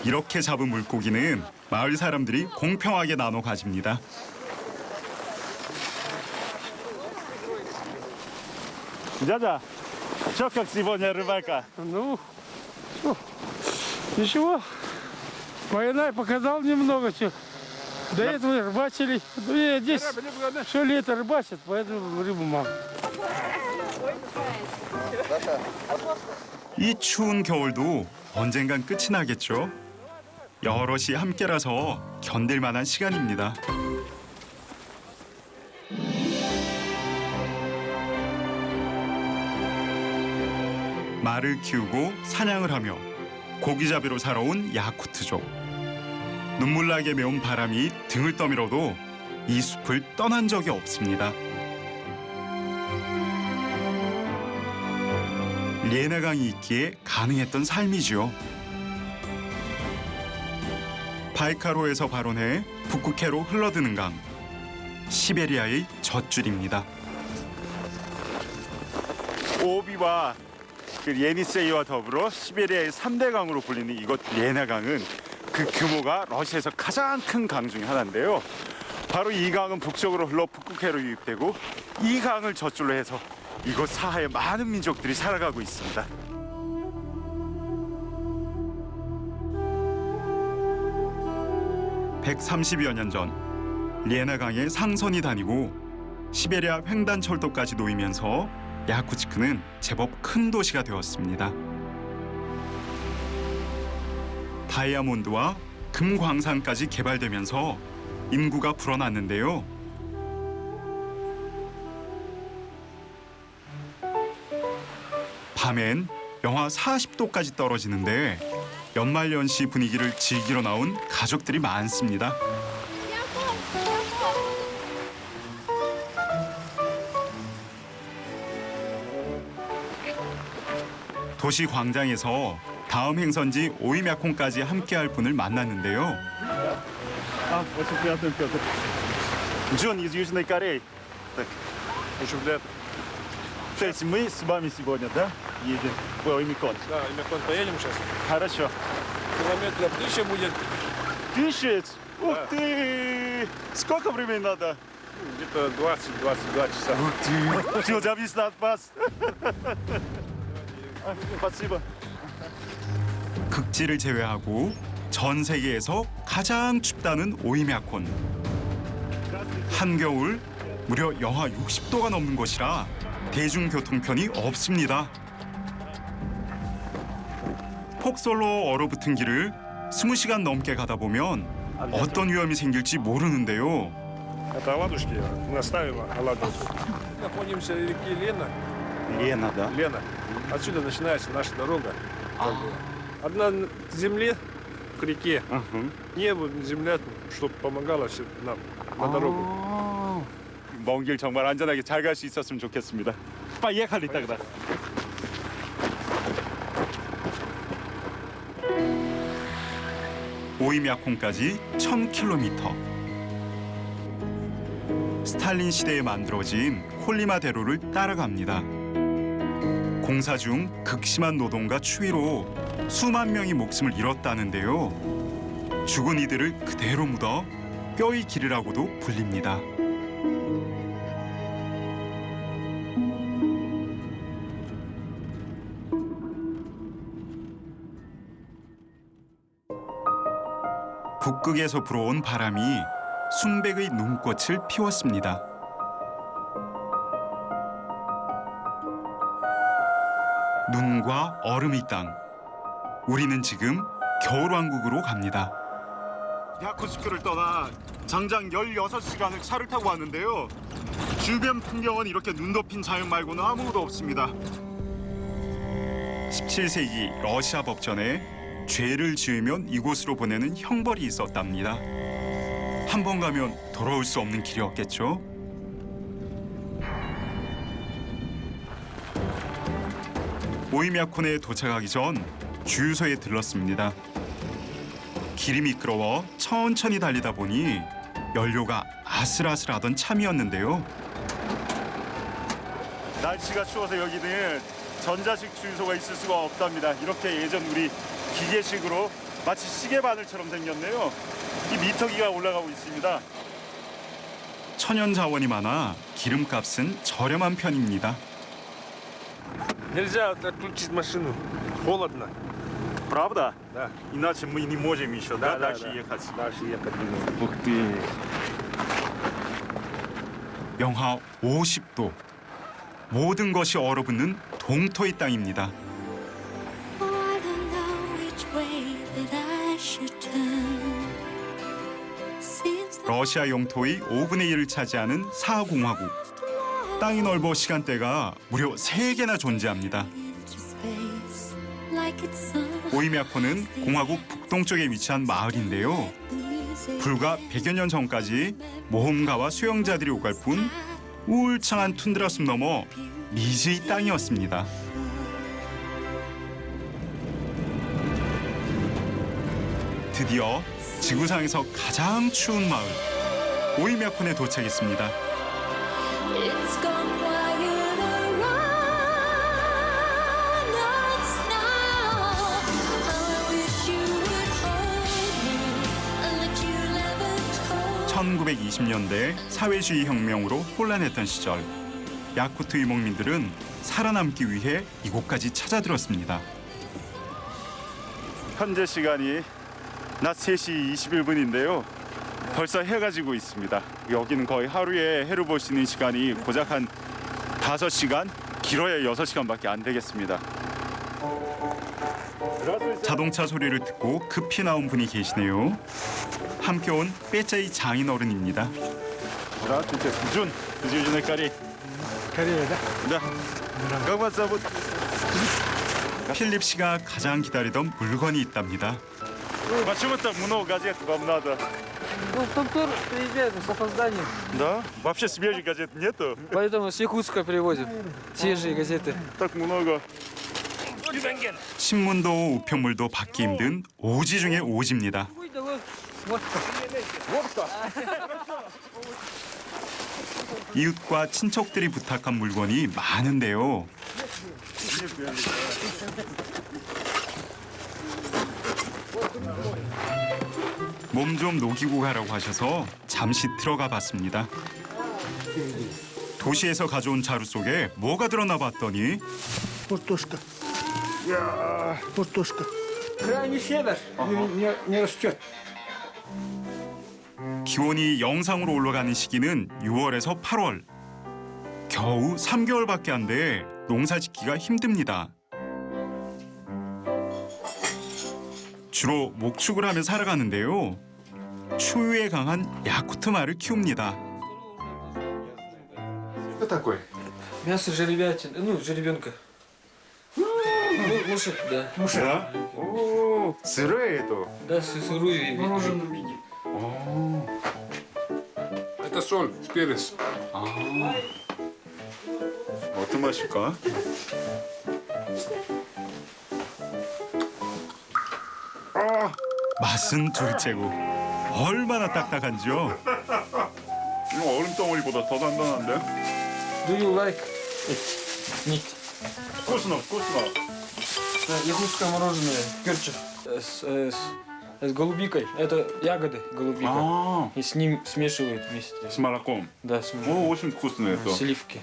이렇게 잡은 물고기는 마을 사람들이 공평하게 나눠 가집니다. Дядя, что как сегодня рыбалка? Ну, ничего. Война показал немного чего. До этого рыбачили. Ну, я здесь все лето рыбачат, поэтому рыбу мало. 이 추운 겨울도 언젠간 끝이 나겠죠. 여럿이 함께라서 견딜 만한 시간입니다. 말을 키우고 사냥을 하며 고기잡이로 살아온 야쿠트족. 눈물나게 매운 바람이 등을 떠밀어도 이 숲을 떠난 적이 없습니다. 리에나강이 있기에 가능했던 삶이죠. 바이카로에서 발원해 북극해로 흘러드는 강, 시베리아의 젖줄입니다. 오비와 그 예니세이와 더불어 시베리아의 3대 강으로 불리는 이곳 리에나강은 그 규모가 러시아에서 가장 큰 강 중에 하나인데요. 바로 이 강은 북쪽으로 흘러 북극해로 유입되고 이 강을 젖줄로 해서 이곳 사하에 많은 민족들이 살아가고 있습니다. (130여 년 전) 리에나강에 상선이 다니고 시베리아 횡단철도까지 놓이면서 야쿠츠크는 제법 큰 도시가 되었습니다. 다이아몬드와 금 광산까지 개발되면서 인구가 불어났는데요. 밤엔 영하 40도까지 떨어지는데 연말연시 분위기를 즐기러 나온 가족들이 많습니다. 도시 광장에서 다음 행선지 오이мя콘까지 함께할 분을 만났는데요. Очень приятно, Петр. Джон из Южной Кореи. Очень приятно. То есть мы с вами сегодня, да, едем в Оймякон? Да, Оймякон поедем сейчас. Хорошо. Километров 1000 будет. 1000? Ух Да. ты! Сколько времени надо? Где-то 20-22 часа. Ух ты! Все зависит от вас. Спасибо. 극지를 제외하고 전 세계에서 가장 춥다는 오이мя콘. 한겨울 무려 영하 60도가 넘는 곳이라 대중교통편이 없습니다. 폭설로 얼어붙은 길을 20시간 넘게 가다 보면 어떤 위험이 생길지 모르는데요. Это оладушки. Наставим оладушки. Находимся в реке Лена. Лена, да? Лена. Отсюда начинается наша дорога. Одна на земле, к реке. Небо, земля, чтобы помогало все нам на дорогу. 먼 길 정말 안전하게 잘 갈 수 있었으면 좋겠습니다. 빠이에칼리 따그다. 오이мя콘까지 1000km. 스탈린 시대에 만들어진 콜리마 대로를 따라갑니다. 공사 중 극심한 노동과 추위로 수만 명이 목숨을 잃었다는데요. 죽은 이들을 그대로 묻어 뼈의 길이라고도 불립니다. 북극에서 불어온 바람이 순백의 눈꽃을 피웠습니다. 눈과 얼음의 땅. 우리는 지금 겨울왕국으로 갑니다. 야쿠츠크를 떠나 장장 16시간을 차를 타고 왔는데요. 주변 풍경은 이렇게 눈 덮인 자연 말고는 아무것도 없습니다. 17세기 러시아 법전에 죄를 지으면 이곳으로 보내는 형벌이 있었답니다. 한 번 가면 돌아올 수 없는 길이었겠죠. 오이мя콘에 도착하기 전 주유소에 들렀습니다. 길이 미끄러워 천천히 달리다 보니 연료가 아슬아슬하던 참이었는데요. 날씨가 추워서 여기는 전자식 주유소가 있을 수가 없답니다. 이렇게 예전 우리 기계식으로 마치 시계 바늘처럼 생겼네요. 이 미터기가 올라가고 있습니다. 천연 자원이 많아 기름값은 저렴한 편입니다. Нельзя отключить машину. Холодно. Правда? Да. Иначе мы не можем еще дальше ехать. Дальше ехать не можем. Ух ты. 영하 50도. 모든 것이 얼어붙는 동토의 땅입니다. 러시아 영토의 5분의 1을 차지하는 사하공화국. 땅이 넓어 시간대가 무려 3개나 존재합니다. 오이мя콘은 공화국 북동쪽에 위치한 마을인데요. 불과 100여 년 전까지 모험가와 수영자들이 오갈 뿐 울창한 툰드라 숲 너머 미지의 땅이었습니다. 드디어 지구상에서 가장 추운 마을 오이мя콘에 도착했습니다. 1920년대 사회주의 혁명으로 혼란했던 시절 야쿠트 유목민들은 살아남기 위해 이곳까지 찾아들었습니다. 현재 시간이 낮 3시 21분인데요. 벌써 해가 지고 있습니다. 여기는 거의 하루에 해를 볼 수 있는 시간이 고작 한 5시간, 길어야 6시간밖에 안 되겠습니다. 자동차 소리를 듣고 급히 나온 분이 계시네요. 함께 온 빼짜이 장인어른입니다. Здравствуйте, Джун. Из Южной Кореи. Корея, да? Да. Как вас зовут? 필립 씨가 가장 기다리던 물건이 있답니다. Почему так много газет вам надо? Ну, Томтор приезжает с опозданием. Да? Вообще свежих газет нету? Поэтому с Якутска привозят свежие газеты. Так много. 신문도 우편물도 받기 힘든 오지 중의 오지입니다. 이웃과 친척들이 부탁한 물건이 많은데요. 몸 좀 녹이고 가라고 하셔서 잠시 들어가 봤습니다. 도시에서 가져온 자루 속에 뭐가 들었나 봤더니 Пустушка. Пустушка. Крайний север не растет. 기온이 영상으로 올라가는 시기는 6월에서 8월. 겨우 3개월밖에 안 돼 농사 짓기가 힘듭니다. 주로 목축을 하며 살아가는데요. 추위에 강한 야쿠트 말을 키웁니다. Что такое? Мясо жеребятин, ну, жеребенка. Лошадь, да. Да? О, сырое это. Да, сырую. В виде. Это соль, перец. 어떤 맛일까? 맛은 둘째고 얼마나 딱딱한지요. 이거 얼음 덩어리보다 더 단단한데? Do you like it? Meat. вкусно, вкусно. Якутское мороженое, керчер, с голубикой. Это ягоды голубика. И с ним смешивают вместе. С молоком. Да, О, очень вкусно это. Сливки.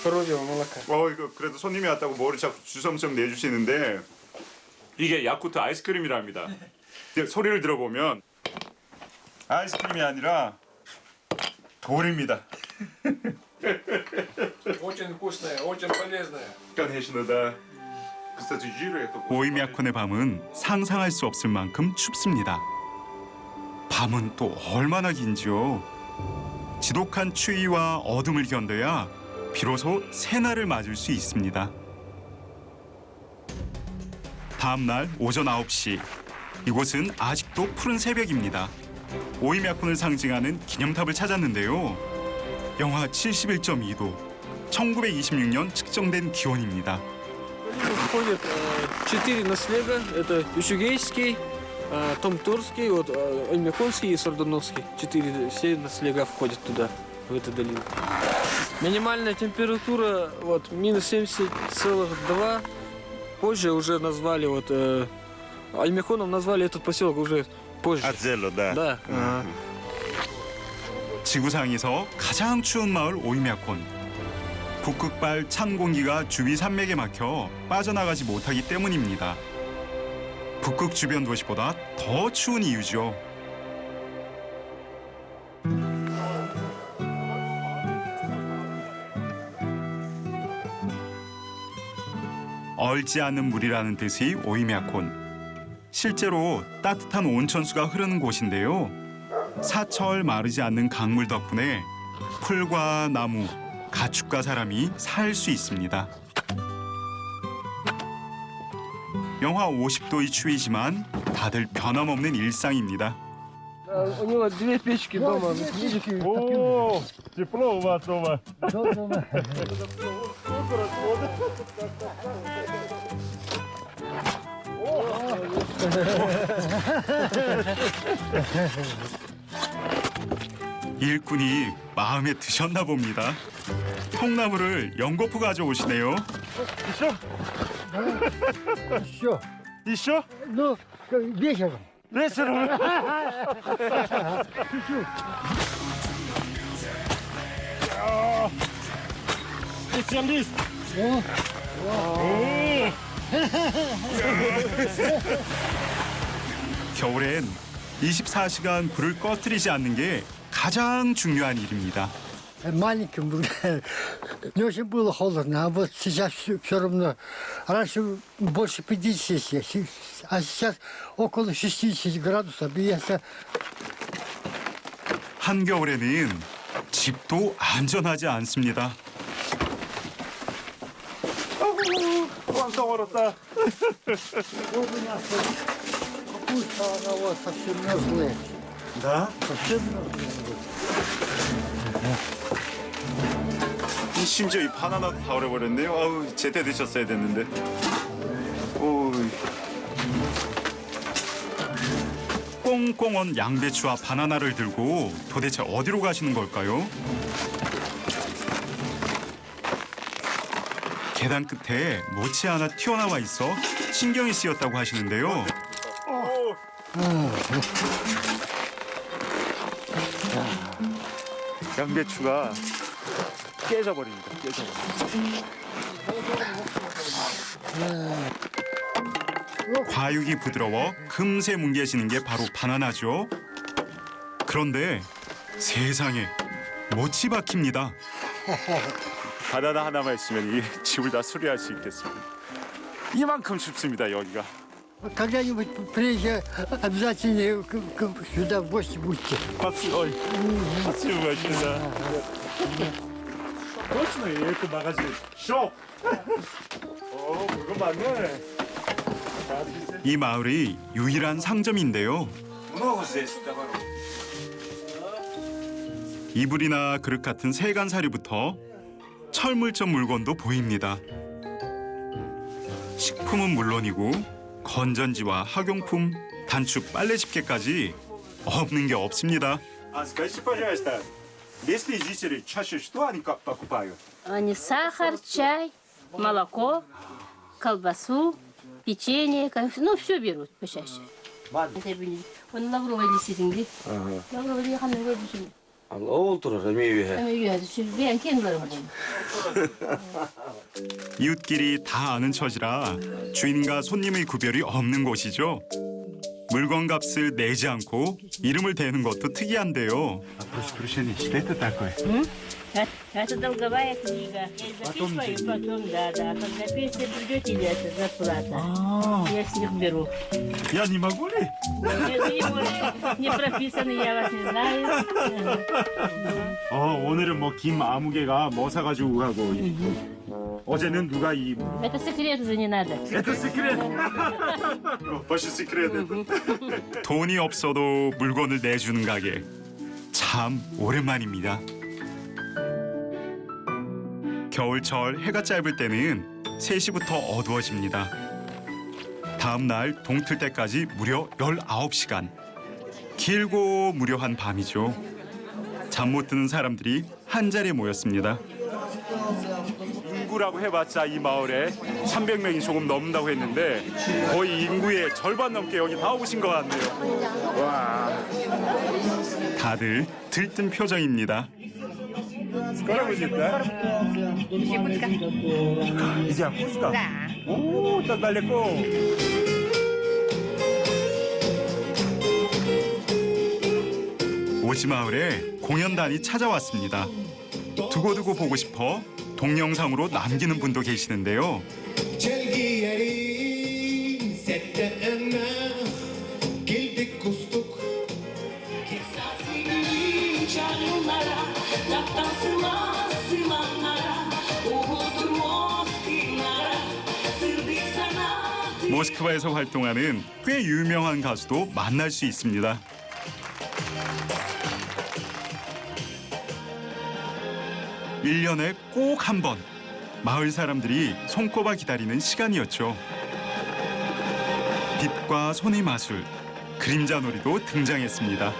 Коровьего молока. 이거 그래도 손님이 왔다고 뭐를 자꾸 주섬주섬 내주시는데 이게 야쿠트 아이스크림이랍니다. 소리를 들어보면 아이스크림이 아니라 돌입니다. Очень вкусная, очень полезная. Конечно, да. Кстати, жира это. 오이미야콘의 밤은 상상할 수 없을 만큼 춥습니다. 밤은 또 얼마나 긴지요. 지독한 추위와 어둠을 견뎌야 비로소 새날을 맞을 수 있습니다. 다음 날 오전 9시 이곳은 아직도 푸른 새벽입니다. 오이미야콘을 상징하는 기념탑을 찾았는데요. 영하 71.2도, 1926년 측정된 기온입니다. Входит 4 наслега. Это Ющугейский, Томторский, вот, Ольмяконский и Сардуновский. 4 все наслега входят туда, в эту долину. Минимальная температура вот минус 70,2. Позже уже назвали вот Ольмяконом назвали этот поселок уже позже. 아젤로, да. Да. 지구상에서 가장 추운 마을 오이미야콘. 북극발 찬 공기가 주위 산맥에 막혀 빠져나가지 못하기 때문입니다. 북극 주변 도시보다 더 추운 이유죠. 얼지 않는 물이라는 뜻의 오이미야콘. 실제로 따뜻한 온천수가 흐르는 곳인데요. 사철 마르지 않는 강물 덕분에 풀과 나무, 가축과 사람이 살 수 있습니다. 영하 50도의 추위지만 다들 변함없는 일상입니다. У него 2 печки дома. О, тепло у вас дома. 일꾼이 마음에 드셨나 봅니다. 통나무를 연거푸 가져오시네요. Еще. Еще? Ну, вечером. Специалист. 겨울엔 24시간 불을 꺼뜨리지 않는 게 가장 중요한 일입니다. Маленьким не очень было холодно, а вот сейчас все равно. Раньше больше 50, а сейчас около 60 градусов. И это 한겨울에는 집도 안전하지 않습니다. 왕성 얼었다. капуста, она вот совсем мерзлая. Да? Совсем мерзлая. 심지어 이 바나나도 다 얼어버렸네요. 아우, 제때 드셨어야 됐는데. 오. 꽁꽁 언 양배추와 바나나를 들고 도대체 어디로 가시는 걸까요? 계단 끝에 모치 하나 튀어나와 있어 신경이 쓰였다고 하시는데요. 양배추가 깨져버립니다. 깨져버립니다. 과육이 부드러워 금세 뭉개지는 게 바로 바나나죠. 그런데 세상에 못이 박힙니다. 바나나 하나만 있으면 이 집을 다 수리할 수 있겠습니다. 이만큼 춥습니다, 여기가. Когда-нибудь приезжай, обязательно сюда в гости будьте. спасибо большое. точно 이렇게 막아지. 쇼. 물건 많네. 이 마을이 유일한 상점인데요. 이불이나 그릇 같은 세간살이부터 철물점 물건도 보입니다. 식품은 물론이고 건전지와 학용품, 단축 빨래 집게까지 없는 게 없습니다. Скажите, пожалуйста, местные жители чаще что они как покупают? Они сахар, чай, молоко, колбасу, печенье, ну все берут почаще. Он лавровый действительно. Лавровый не 하는 거 무슨? Ол турар 아니요, 그냥 캔거로 뭐. 이웃끼리 다 아는 처지라 주인과 손님의 구별이 없는 곳이죠. 물건값을 내지 않고 이름을 대는 것도 특이한데요. Что это такое? Это долговая книга. Записываю потом, да. Когда пенсия придет, или это зарплата. Я с них беру. Я не могу ли? Не прописано, я вас не знаю. 오늘은 뭐 김 아무개가 뭐 사가지고 가고 어제는 누가 이 Это секрет уже не надо. Это секрет. 벌써 секрет. 돈이 없어도 물건을 내주는 가게. 참 오랜만입니다. 겨울철 해가 짧을 때는 3시부터 어두워집니다. 다음 날 동틀 때까지 무려 19시간. 길고 무료한 밤이죠. 잠 못 드는 사람들이 한 자리에 모였습니다. 인구라고 해봤자 이 마을에 300명이 조금 넘는다고 했는데 거의 인구의 절반 넘게 여기 다 오신 것 같네요. 와. 다들 들뜬 표정입니다. Скоро будет, да? Из Якутска? Да. О, так далеко. 오지마을에 공연단이 찾아왔습니다. 두고두고 보고 싶어 동영상으로 남기는 분도 계시는데요. 모스크바에서 활동하는 꽤 유명한 가수도 만날 수 있습니다. 일년에 꼭 한 번 마을 사람들이 손꼽아 기다리는 시간이었죠. 빛과 손의 마술, 그림자 놀이도 등장했습니다.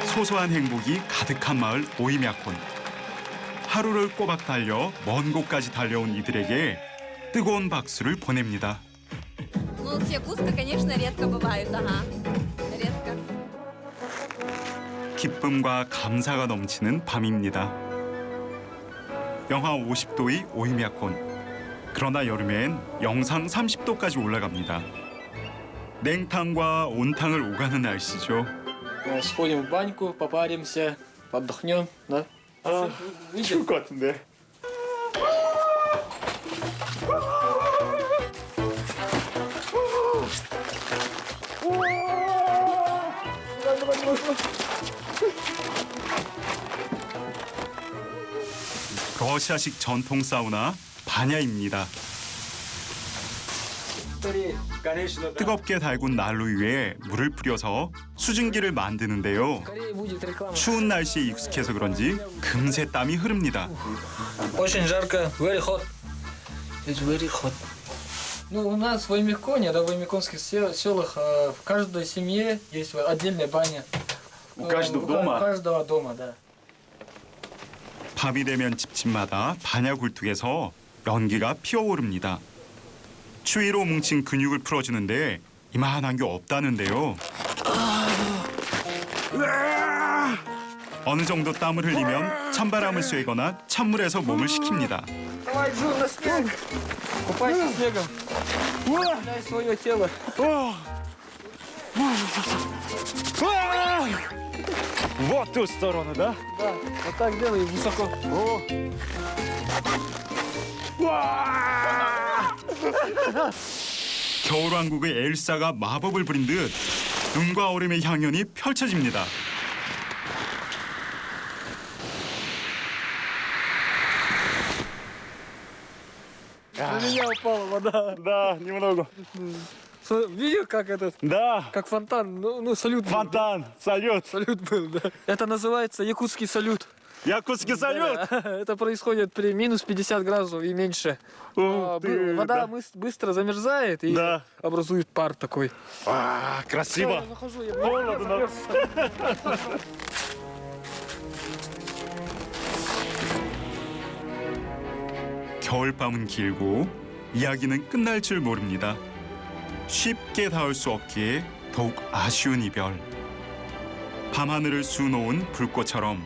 소소한 행복이 가득한 마을 오이мя콘. 하루를 꼬박 달려 먼 곳까지 달려온 이들에게 뜨거운 박수를 보냅니다. Ну, с Якутска, конечно, редко бывают, ага. Редко. 기쁨과 감사가 넘치는 밤입니다. 영하 50도의 오이미야콘. 그러나 여름엔 영상 30도까지 올라갑니다. 냉탕과 온탕을 오가는 날씨죠. Сходим в баньку, попаримся, отдохнем, да? 추울 것 같은데. 러시아식 전통 사우나 바냐입니다. 뜨겁게 달군 난로 위에 물을 뿌려서 수증기를 만드는데요. 추운 날씨에 익숙해서 그런지 금세 땀이 흐릅니다. Очень жарко, very hot. It's very hot. Ну, у нас в Оймяконе, да, в оймяконских селах в каждой семье есть отдельная баня. У каждого дома? У каждого дома, да. 밤이 되면 집집마다 바냐 굴뚝에서 연기가 피어오릅니다. 추위로 뭉친 근육을 풀어주는데 이만한 게 없다는데요. 어느 정도 땀을 흘리면 찬바람을 쐬거나 찬물에서 몸을 식힙니다. Давай, Джун, на снег! Купайся снегом. Дай свое тело. Вот ту сторону, да? Да, вот так делай высоко. 겨울왕국의 엘사가 마법을 부린 듯 눈과 얼음의 향연이 펼쳐집니다. На меня упала вода. Да, немного. Видел, как этот? Да. Как фонтан, ну салют был. Фонтан, салют. Салют был, да. Это называется якутский салют. Якутский салют? Да, это происходит при минус 50 градусов и меньше. Вода быстро замерзает и образует пар такой. Красиво. Я захожу, я холодно. 겨울밤은 길고 이야기는 끝날 줄 모릅니다. 쉽게 닿을 수 없기에 더욱 아쉬운 이별. 밤하늘을 수놓은 불꽃처럼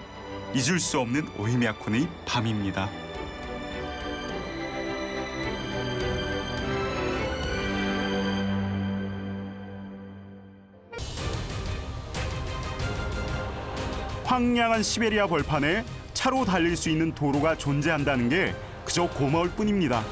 잊을 수 없는 오이미야콘의 밤입니다. 황량한 시베리아 벌판에 차로 달릴 수 있는 도로가 존재한다는 게 그저 고마울 뿐입니다.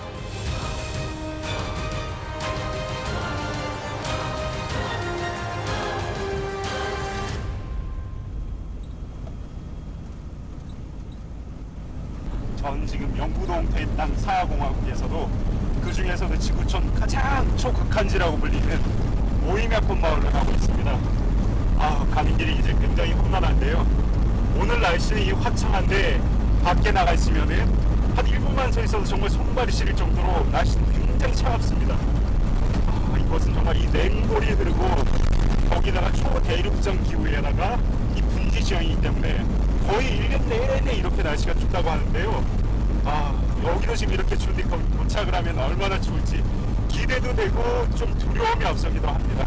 전 지금 영구동 대땅 사하공화국에서도 그 중에서도 지구촌 가장 초극한지라고 불리는 오이미야콘 마을을 가고 있습니다. 가는 길이 이제 굉장히 험난한데요. 오늘 날씨는 이 화창한데 밖에 나가 있으면은 한 1분만 서 있어도 정말 손발이 시릴 정도로 날씨는 굉장히 차갑습니다. 이것은 정말 이 냉골이 흐르고 거기다가 초대륙성 기후에다가 이 분지 지형이기 때문에 거의 1년 내내 이렇게 날씨가 춥다고 하는데요. 여기도 지금 이렇게 추운데 도착을 하면 얼마나 추울지 기대도 되고 좀 두려움이 앞서기도 합니다.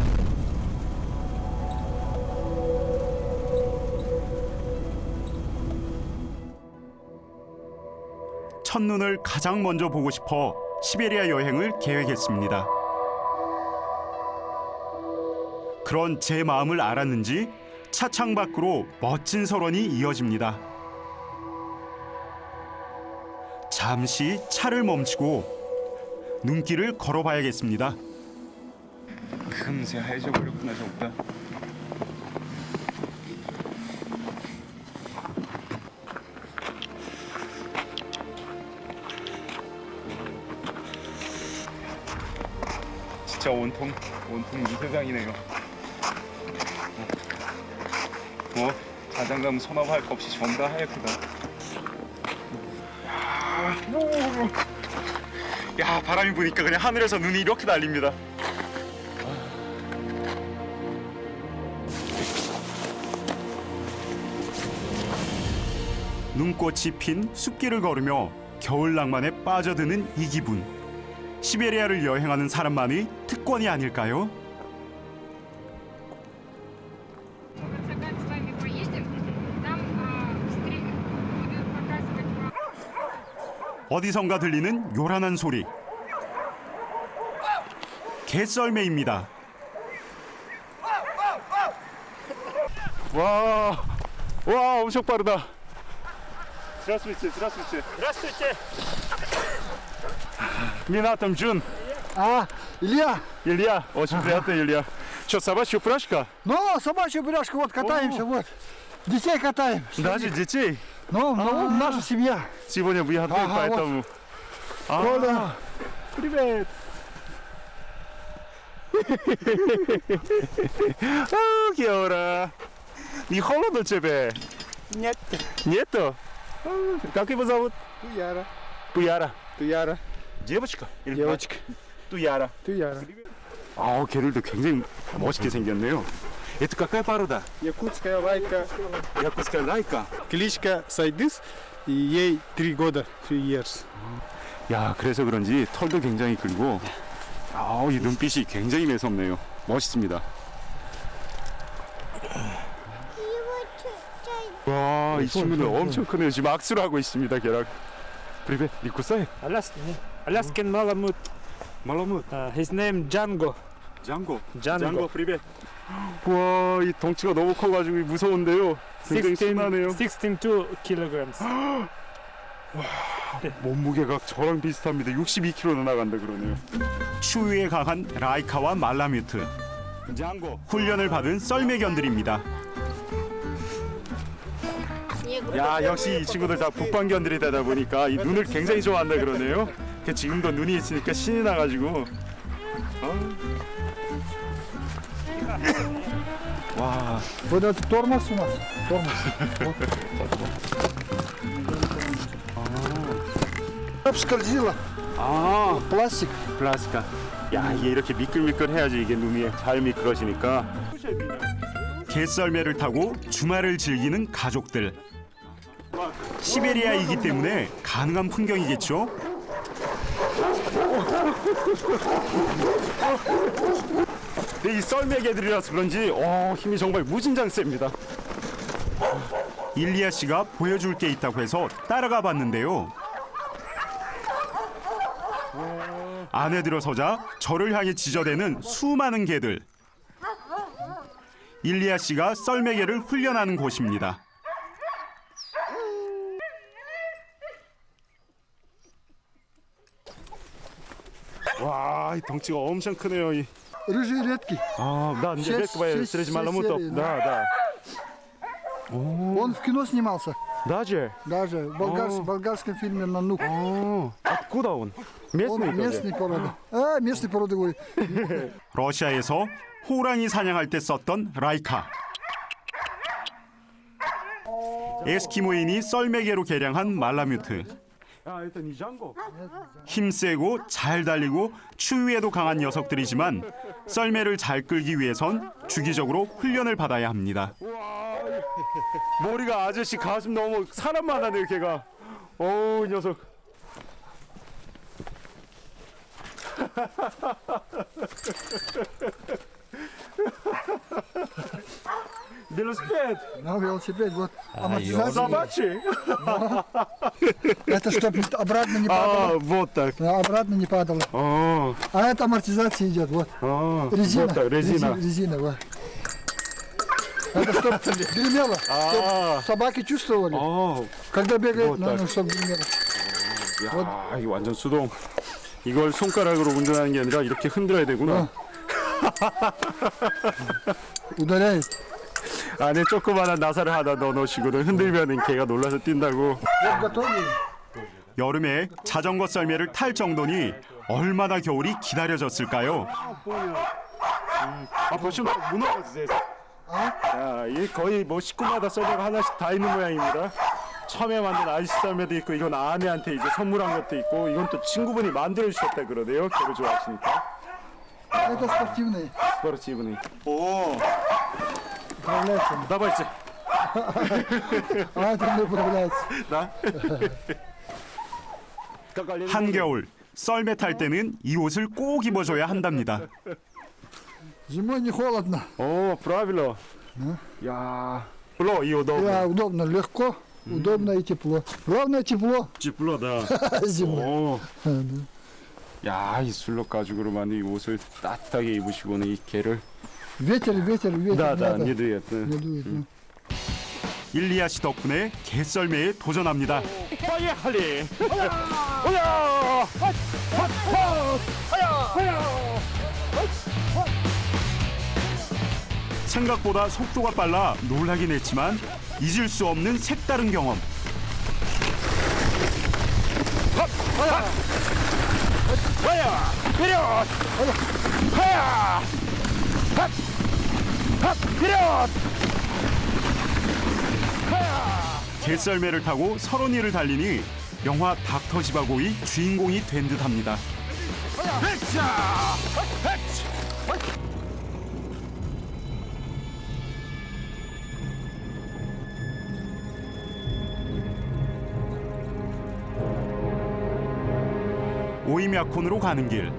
첫눈을 가장 먼저 보고 싶어 시베리아 여행을 계획했습니다. 그런 제 마음을 알았는지 차창 밖으로 멋진 설원이 이어집니다. 잠시 차를 멈추고 눈길을 걸어봐야겠습니다. 금세 하얘져 버렸구나 저보다. 진짜 온통 이 세상이네요. 자장감 소나무 할 거 없이 전부 다 하얗구나. 야, 바람이 부니까 그냥 하늘에서 눈이 이렇게 날립니다. 눈꽃이 핀 숲길을 걸으며 겨울 낭만에 빠져드는 이 기분. 시베리아를 여행하는 사람만의 특권이 아닐까요? 어디선가 들리는 요란한 소리. 개썰매입니다. 와 엄청 빠르다. Здравствуйте, здравствуйте. Здравствуйте. Меня там Джун. Илья. Илья, очень приятно, Илья. Что, собачья упряжка? Ну, собачью упряжку вот катаемся, вот. Детей катаем. Даже детей? Ну, наша семья. Сегодня выходной, Ага, поэтому... Коля. Привет. 귀여워라. Не холодно тебе? Нет. Нету? Как его зовут? Туяра. Туяра. Туяра. Девочка? Или Девочка. Туяра. Туяра. 개들도 굉장히 멋있게 생겼네요. Это какая порода? Якутская лайка. Якутская лайка. Кличка Сайдыс, и ей 3 года, 3 years. 야, 그래서 그런지 털도 굉장히 길고, 이 눈빛이 굉장히 매섭네요. 멋있습니다. 와, 이 친구는 엄청 크네요. 지금 악수를 하고 있습니다, 걔랑. Привет, не кусай? Alaskan Malamut. Malamut. His name Django. Django. Django. привет. 와, 이 덩치가 너무 커가지고 무서운데요. 굉장히 신나네요. 62 kilograms. 와, 몸무게가 저랑 비슷합니다. 62kg나 나간다 그러네요. 추위에 강한 라이카와 말라뮤트. 훈련을 받은 썰매견들입니다. 야, 역시 이 친구들 다 북방견들이 되다 보니까 이 눈을 굉장히 좋아한다 그러네요. 지금도 눈이 있으니까 신이 나가지고. 와. Вот это тормоз у нас. Тормоз. скользила. 플라스틱. 플라스틱. 야, 이게 이렇게 미끌미끌해야지 이게 눈이 잘 미끄러지니까. 개썰매를 타고 주말을 즐기는 가족들. 시베리아이기 때문에 가능한 풍경이겠죠? 이 썰매개들이라서 그런지 힘이 정말 무진장 셉니다. 일리아 씨가 보여줄 게 있다고 해서 따라가 봤는데요. 안에 들어서자 저를 향해 지저대는 수많은 개들. 일리아 씨가 썰매개를 훈련하는 곳입니다. 와, 이 덩치가 엄청 크네요. Рыжий редкий. Да, редкого среди маламутов. Да. Он в кино снимался. Даже? Даже. В болгарском фильме «Нанук». Откуда он? местный? Он местный породы. местный породы. ой. 러시아에서 호랑이 사냥할 때 썼던 라이카. 에스키모인이 썰매개로 개량한 말라뮤트. 힘세고 잘 달리고 추위에도 강한 녀석들이지만 썰매를 잘 끌기 위해선 주기적으로 훈련을 받아야 합니다. 머리가 아저씨 가슴 너무 사람만 하네요, 걔가. 이 녀석. Велосипед. Велосипед, вот. Амортизация. Собачий. Это чтобы обратно не падало. Вот так. Обратно не падало. А это амортизация идет, вот. Резина. Вот так, резина. Резина, вот. Это чтобы гремело, чтобы собаки чувствовали. Когда бегают, надо, чтобы гремело. 야, 이거 완전 수동. 이걸 손가락으로 운전하는 게 아니라 이렇게 흔들어야 되구나. 우다라이. 안에 조그마한 나사를 하나 넣어놓으시고는 흔들면은 걔가 놀라서 뛴다고. 여름에 자전거 썰매를 탈 정도니 얼마나 겨울이 기다려졌을까요? 보시면 문어가 주세요. 이게 거의 뭐 식구마다 썰매가 하나씩 다 있는 모양입니다. 처음에 만든 아이스 썰매도 있고, 이건 아내한테 이제 선물한 것도 있고, 이건 또 친구분이 만들어 주셨다 그러네요. 개를 좋아하시니까. Это спортивные. Спортивный. Управляется. Давайте. Это не управляется. Да? 한겨울 썰매 탈 때는 이 옷을 꼭 입어줘야 한답니다. Зимой не холодно. О, правильно. Я. Тепло и удобно. Да, удобно, легко, удобно и тепло. Главное тепло. Тепло, да. Зимой. 오. Да. 야, 이 술록 가죽으로 만든 이 옷을 따뜻하게 입으시고는 이 개를. Ветер. Да, да, надо. не дует. Не дует, да. 일리아 씨 덕분에 개썰매에 도전합니다. 빨리. 생각보다 속도가 빨라 놀라긴 했지만 잊을 수 없는 색다른 경험. 개썰매를 타고 설원이를 달리니 영화 닥터 지바고의 주인공이 된 듯합니다. 오이미아콘으로 가는 길.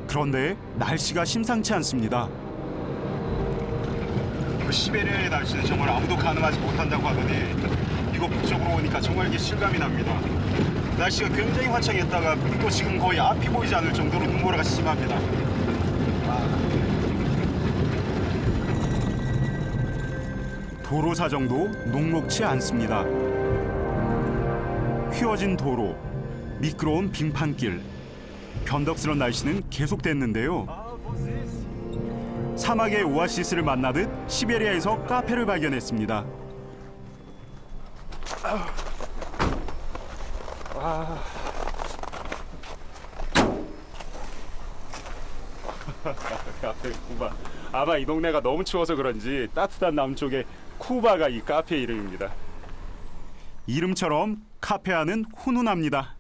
그런데 날씨가 심상치 않습니다. 시베리아의 날씨는 정말 아무도 가늠하지 못한다고 하더니 이거 북쪽으로 오니까 정말 이게 실감이 납니다. 날씨가 굉장히 화창했다가 또 지금 거의 앞이 보이지 않을 정도로 눈보라가 심합니다. 도로 사정도 녹록치 않습니다. 휘어진 도로, 미끄러운 빙판길, 변덕스러운 날씨는 계속됐는데요. 사막의 오아시스를 만나듯 시베리아에서 카페를 발견했습니다. 카페 쿠바. 아마 이 동네가 너무 추워서 그런지 따뜻한 남쪽에 쿠바가 이 카페 이름입니다. 이름처럼 카페아는 훈훈합니다.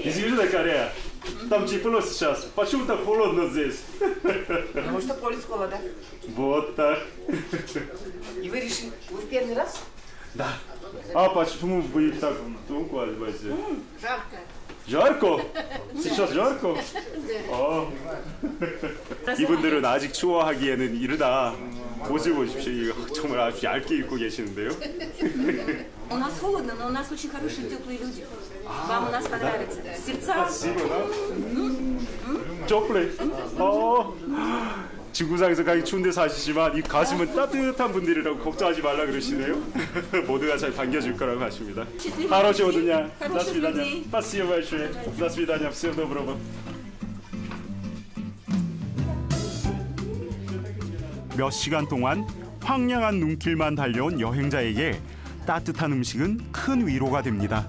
Из Южной Кореи. Там тепло сейчас. Почему так холодно здесь? Потому что поле с холода. Вот так. И вы решили, вы в первый раз? Да. А почему вы так тонко одеваете? Жарко. Жарко? Сейчас жарко? 이분들은 아직 추워하기에는 이르다. 옷을 보십시오. 이거 정말 아주 얇게 입고 계시는데요. У нас холодно, но у нас очень хорошие теплые люди. Вам у нас понравится. Сердца. 쪼플레. 지구상에서 가기 추운데 사시지만 이 가슴은 따뜻한 분들이라고 걱정하지 말라 그러시네요. 모두가 잘 반겨줄 거라고 하십니다. Хорошего дня. До свидания. Спасибо большое. До свидания. Всего доброго. 몇 시간 동안 황량한 눈길만 달려온 여행자에게 따뜻한 음식은 큰 위로가 됩니다.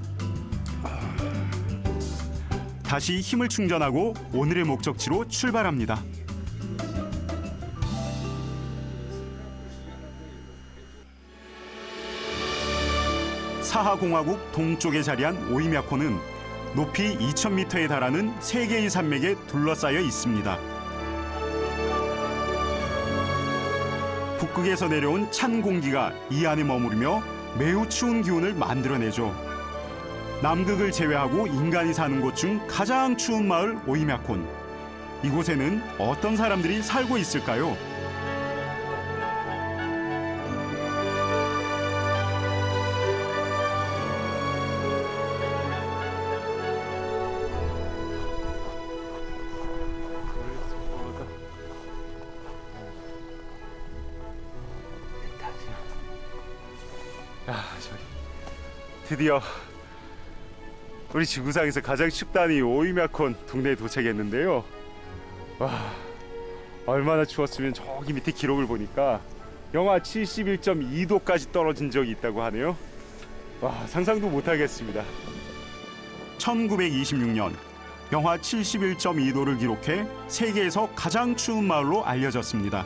다시 힘을 충전하고 오늘의 목적지로 출발합니다. 사하공화국 동쪽에 자리한 오이미아콘은 높이 2,000m에 달하는 3개의 산맥에 둘러싸여 있습니다. 북극에서 내려온 찬 공기가 이 안에 머무르며 매우 추운 기온을 만들어내죠. 남극을 제외하고 인간이 사는 곳 중 가장 추운 마을 오이미아콘. 이곳에는 어떤 사람들이 살고 있을까요? 드디어 우리 지구상에서 가장 춥다는 이 오이미아콘 동네에 도착했는데요. 와, 얼마나 추웠으면 저기 밑에 기록을 보니까 영하 71.2도까지 떨어진 적이 있다고 하네요. 와, 상상도 못하겠습니다. 1926년 영하 71.2도를 기록해 세계에서 가장 추운 마을로 알려졌습니다.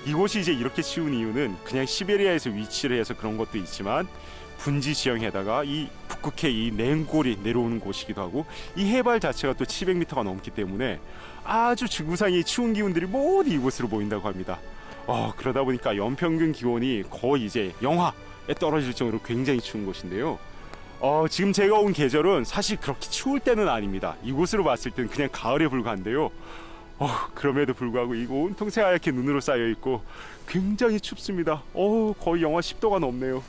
이곳이 이제 이렇게 추운 이유는 그냥 시베리아에서 위치를 해서 그런 것도 있지만 분지 지형에다가 이 북극해 이 냉골이 내려오는 곳이기도 하고 이 해발 자체가 또 700m가 넘기 때문에 아주 지구상의 추운 기운들이 모두 이곳으로 모인다고 합니다. 그러다 보니까 연평균 기온이 거의 이제 영하에 떨어질 정도로 굉장히 추운 곳인데요. 지금 제가 온 계절은 사실 그렇게 추울 때는 아닙니다. 이곳으로 봤을 때는 그냥 가을에 불과한데요. 그럼에도 불구하고 이거 온통 새하얗게 눈으로 쌓여 있고 굉장히 춥습니다. 거의 영하 10도가 넘네요.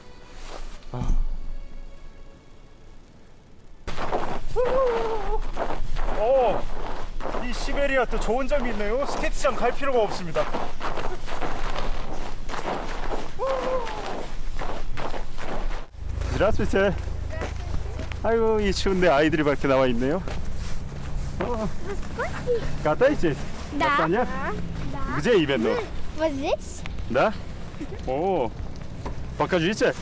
이 시베리아 또 좋은 점이 있네요. 스케이트장 갈 필요가 없습니다. здравствуйте. 아이고 이 추운데 아이들이 밖에 나와 있네요. катаетесь? Да. Понятно? Да. Где именно? Вот здесь? Да? О, покажите,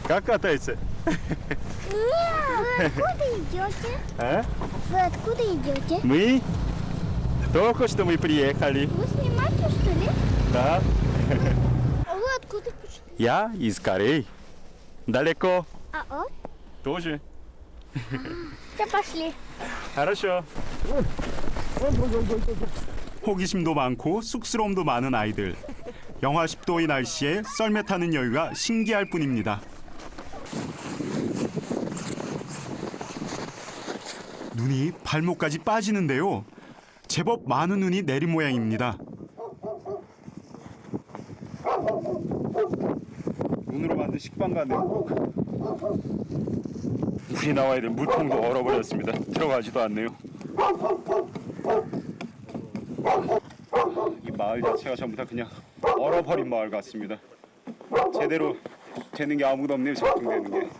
как катаете? Вы откуда идете? Вы откуда идете? Мы только что мы приехали. Вы снимаете, что ли? Да. А вы откуда пришли? Я из Кореи. Далеко? А он? Тоже. Все, пошли. хорошо. 호기심도 많고 쑥스러움도 많은 아이들. 영하 10도의 날씨에 썰매 타는 여유가 신기할 뿐입니다. 눈이 발목까지 빠지는데요. 제법 많은 눈이 내린 모양입니다. 눈으로 만든 식빵 같네요. 물이 나와야 될 물통도 얼어버렸습니다. 들어가지도 않네요. 이 마을 자체가 전부 다 그냥 얼어버린 마을 같습니다. 제대로 되는 게 아무도 없네요. 작동되는 게.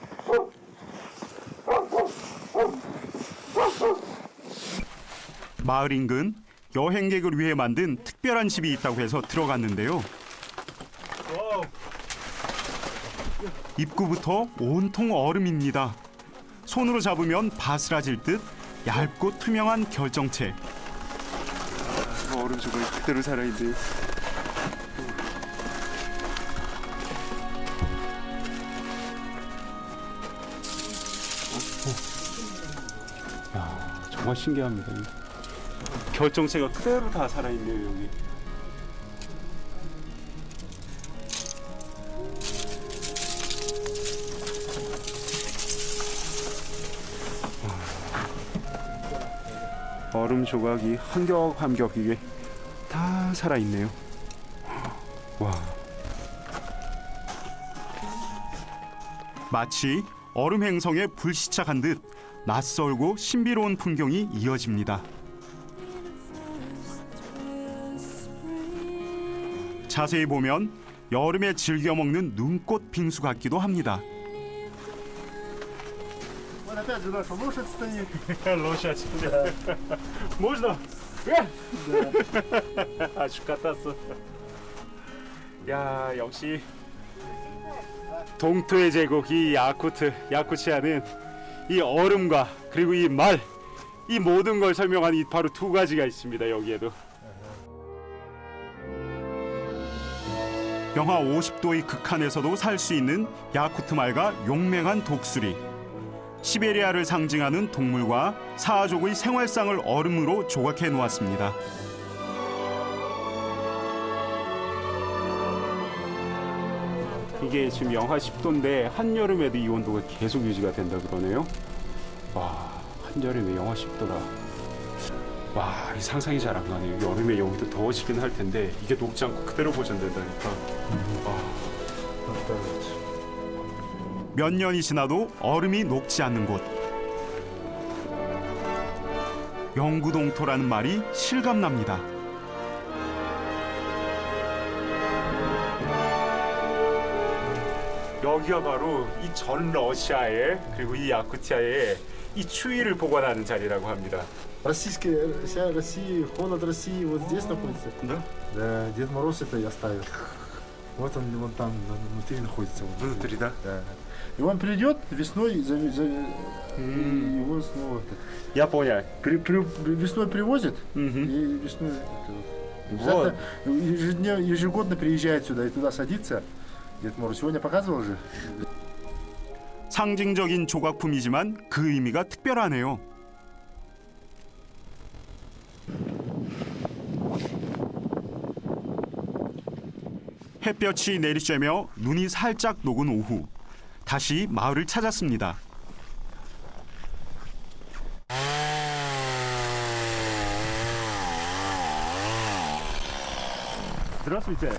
마을 인근 여행객을 위해 만든 특별한 집이 있다고 해서 들어갔는데요. 입구부터 온통 얼음입니다. 손으로 잡으면 바스라질 듯 얇고 투명한 결정체. 얼음 조각이 그대로 살아있네요. 정말 신기합니다. 결정체가 그대로 다 살아있네요, 여기. 얼음 조각이 한 겹 한 겹 이게 다 살아있네요. 와. 마치 얼음 행성에 불시착한 듯 낯설고 신비로운 풍경이 이어집니다. 자세히 보면 여름에 즐겨 먹는 눈꽃 빙수 같기도 합니다. Опять же наша лошадь стоит. лошадь. можно? 아주 같았어. 야, 역시 동토의 제국 이 야쿠티아는 이 얼음과 그리고 이 말, 이 모든 걸 설명하는 이 바로 두 가지가 있습니다. 여기에도. 영하 50도의 극한에서도 살 수 있는 야쿠트 말과 용맹한 독수리. 시베리아를 상징하는 동물과 사아족의 생활상을 얼음으로 조각해 놓았습니다. 이게 지금 영하 10도인데 한여름에도 이 온도가 계속 유지가 된다 그러네요. 와, 한여름에 영하 10도라. 와, 이 상상이 잘 안 가네요. 여름에 여기도 더워지긴 할 텐데 이게 녹지 않고 그대로 보존된다니까. 몇 년이 지나도 얼음이 녹지 않는 곳. 영구동토라는 말이 실감납니다. 여기가 바로 이 전 러시아의 그리고 이 야쿠티아의 이 추위를 보관하는 자리라고 합니다. Вся Россия, холод России вот здесь находится. Да? Да, Дед Мороз это я ставил. Вот он вон там внутри находится. Внутри, да? Да. И он придет весной, его снова... Я понял. Весной привозят, и весной... Вот. Ежегодно приезжает сюда и туда садится. Дед Мороз сегодня показывал же. 상징적인 조각품이지만 그 의미가 특별하네요. 햇볕이 내리쬐며 눈이 살짝 녹은 오후, 다시 마을을 찾았습니다. Здравствуйте.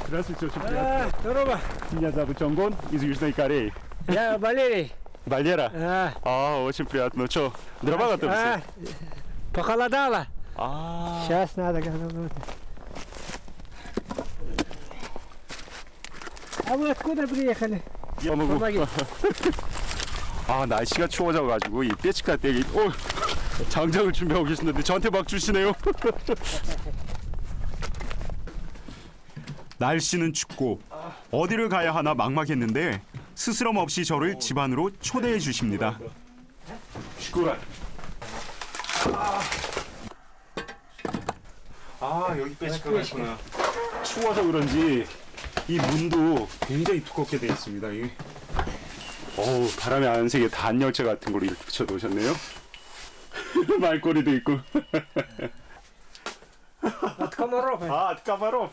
Здравствуйте, очень приятно. Здорово. Меня зовут Чонгон из Южной Кореи. Я Валерий. Валера? Очень приятно. Что, дрова готовите? Похолодало. Сейчас надо готовить. А вы откуда приехали? Я могу. 날씨가 추워져가지고 이 뼈치카 떼기. 장작을 준비하고 계시는데 저한테 막 주시네요. 날씨는 춥고 어디를 가야 하나 막막했는데 스스럼 없이 저를 집 안으로 초대해 주십니다. 여기 뼈치카가 있구나. 추워서 그런지 이 문도 굉장히 두껍게 되어 있습니다. 이게. 바람에 안 새게 단열재 같은 걸 이렇게 붙여 놓으셨네요. 말꼬리도 있고. От комаров. от комаров.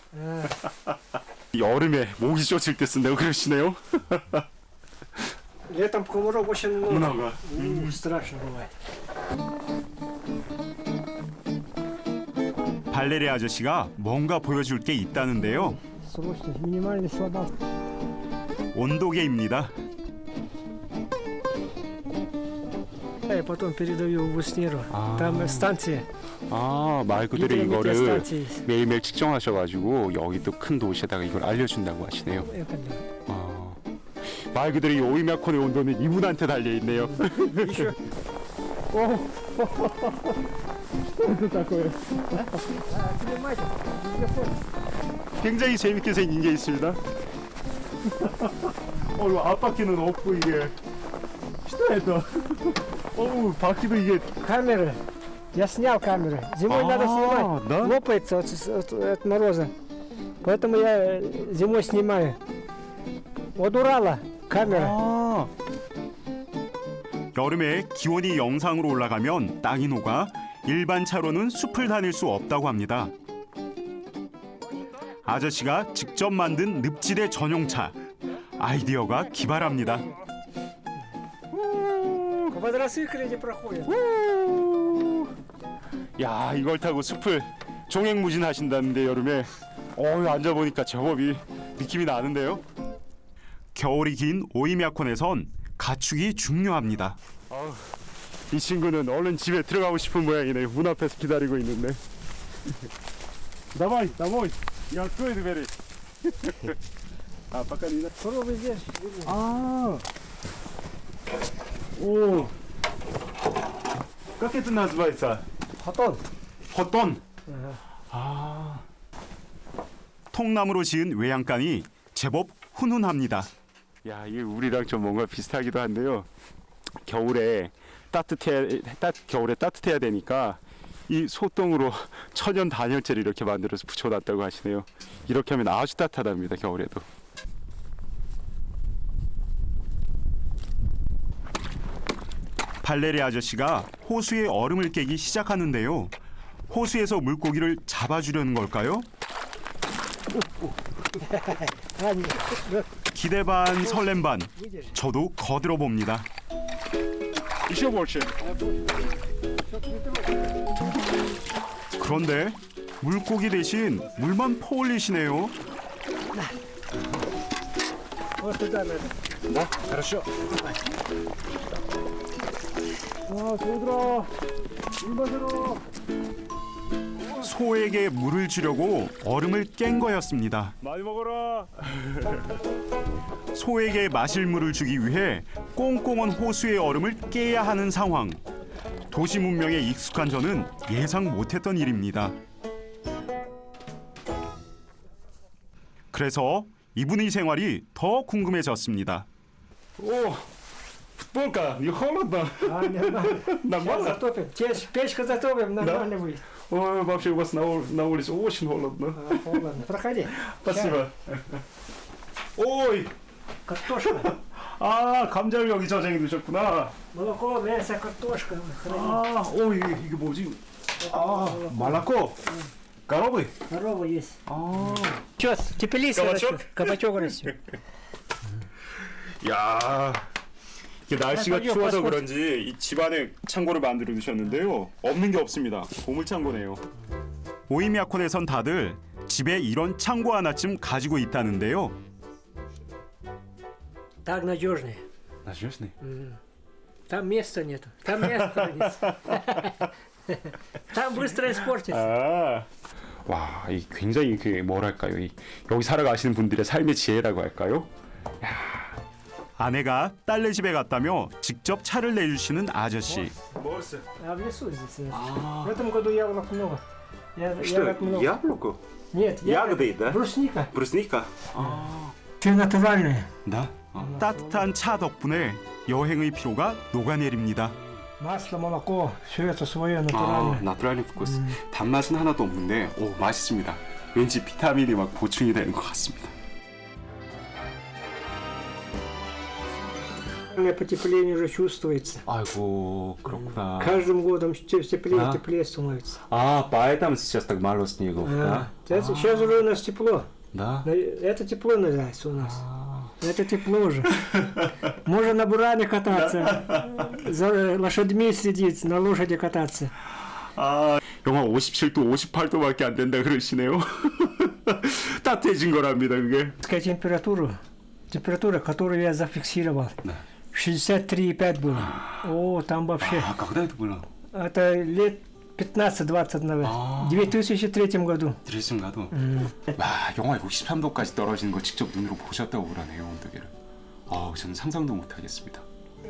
여름에 모기 쫓을 때 쓴다고 그러시네요. Летом комаров очень много. Страшно бывает. 발레리 아저씨가 뭔가 보여줄 게 있다는데요. Срочно, минимальный слабак. 온도계입니다. Я потом передаю в Усниру. Там станция. 말 그대로 이거를 스타트 있어요. 매일매일 측정하셔가지고 여기 또 큰 도시에다가 이걸 알려준다고 하시네요. 말 그대로 이 오이메콘의 온도는 이분한테 달려있네요. 굉장히 재밌게 생긴 게 있습니다. 이거 앞바퀴는 없고 이게 что это? 바퀴도 이게 камеры. Я снял камеры. Зимой надо снимать. Да? Лопается от мороза. Поэтому я зимой снимаю. От Урала камера. 여름에 기온이 영상으로 올라가면 땅이 녹아 일반 차로는 숲을 다닐 수 없다고 합니다. 아저씨가 직접 만든 늪지대 전용차. 아이디어가 기발합니다. Квадроциклы проходят. 야, 이걸 타고 숲을 종횡무진하신다는데 여름에 앉아보니까 제법이 느낌이 나는데요. 겨울이 긴 오이메콘에선 가축이 중요합니다. 이 친구는 얼른 집에 들어가고 싶은 모양이네요. 문 앞에서 기다리고 있는데. Давай, домой. Я открою двери. пока не. Пробуй здесь. Как это называется? Хотон. 호돈. 통나무로 지은 외양간이 제법 훈훈합니다. 야, 이게 우리랑 좀 뭔가 비슷하기도 한데요. 겨울에 따뜻해야 되니까 이 소똥으로 천연 단열재를 이렇게 만들어서 붙여놨다고 하시네요. 이렇게 하면 아주 따뜻하답니다. 겨울에도. 발레리 아저씨가 호수의 얼음을 깨기 시작하는데요. 호수에서 물고기를 잡아주려는 걸까요? 기대 반 설렘 반. 저도 거들어 봅니다. 그런데 물고기 대신 물만 퍼올리시네요. Вот туда надо. Да? Хорошо. 소에게 물을 주려고 얼음을 깬 거였습니다. 많이 먹어라. 소에게 마실 물을 주기 위해 꽁꽁한 호수의 얼음을 깨야 하는 상황. 도시 문명에 익숙한 저는 예상 못했던 일입니다. 그래서 이분의 생활이 더 궁금해졌습니다. Футболка, не холодно? Сейчас затопим. Печка затопим, нормально будет. Вообще у вас на улице очень холодно. Холодно. Проходи. Спасибо. Ой! Картошка. 아, 감자를 여기 저장해 두셨구나. Молоко, мясо, картошка. 아, 오, 이게 뭐지? 아, 말라꼬. коровы? Корова есть. Чё, теплица Кабачок? растет. Кабачок растет. 야, 이게 날씨가 아니요, 추워서 파스포트. 그런지 이 집안에 창고를 만들어 두셨는데요. 없는 게 없습니다. 보물 창고네요. 오이미아콘에선 다들 집에 이런 창고 하나쯤 가지고 있다는데요. Так надежнее. надежный? Там места нету. Там место хранится. Там быстро испортится. 아, 와, 이 굉장히 그 뭐랄까요, 여기 살아가시는 분들의 삶의 지혜라고 할까요? 아내가 딸네 집에 갔다며 직접 차를 내주시는 아저씨. А в лесу здесь. В этом году яблок много. Ягод много. яблоко? Нет, ягоды, да? Брусника. брусника? Все натуральное. Да. 따뜻한 차 덕분에 여행의 피로가 녹아내립니다. Масло, молоко, все это свое натуральное. 나트랄리 부코스. 단맛은 하나도 없는데, 오, 맛있습니다. 왠지 비타민이 막 보충이 되는 것 같습니다. Потепление уже чувствуется. 아이고, 그렇구나. Каждым годом теплее А? и теплее становится. А, поэтому сейчас так мало снегов, да? Сейчас уже у нас тепло. Да. Это тепло называется у нас. Это тепло уже. Можно на буране кататься, за лошадьми сидеть, на лошади кататься. 아, 영하 57도, 58도밖에 안 된다 그러시네요. 따뜻해진 거랍니다, 그게. Температура, которую я зафиксировал, 63,5 было. О, там вообще. А когда это было? Это лет 15-20 назад. В 2003 году. В 2003 году? 와, 영하 63도까지 떨어지는 거 직접 눈으로 보셨다고 그러네요, 온도계를. 아, 저는 상상도 못하겠습니다.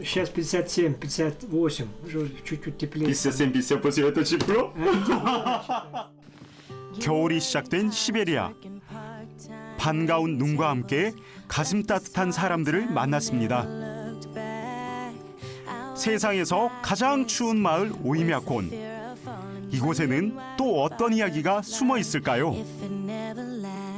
Сейчас 57, 58, уже чуть-чуть теплее. 57, 58, это тепло? 겨울이 시작된 시베리아. 반가운 눈과 함께 가슴 따뜻한 사람들을 만났습니다. 세상에서 가장 추운 마을 오이미아콘. 이곳에는 또 어떤 이야기가 숨어 있을까요? If it never lasts.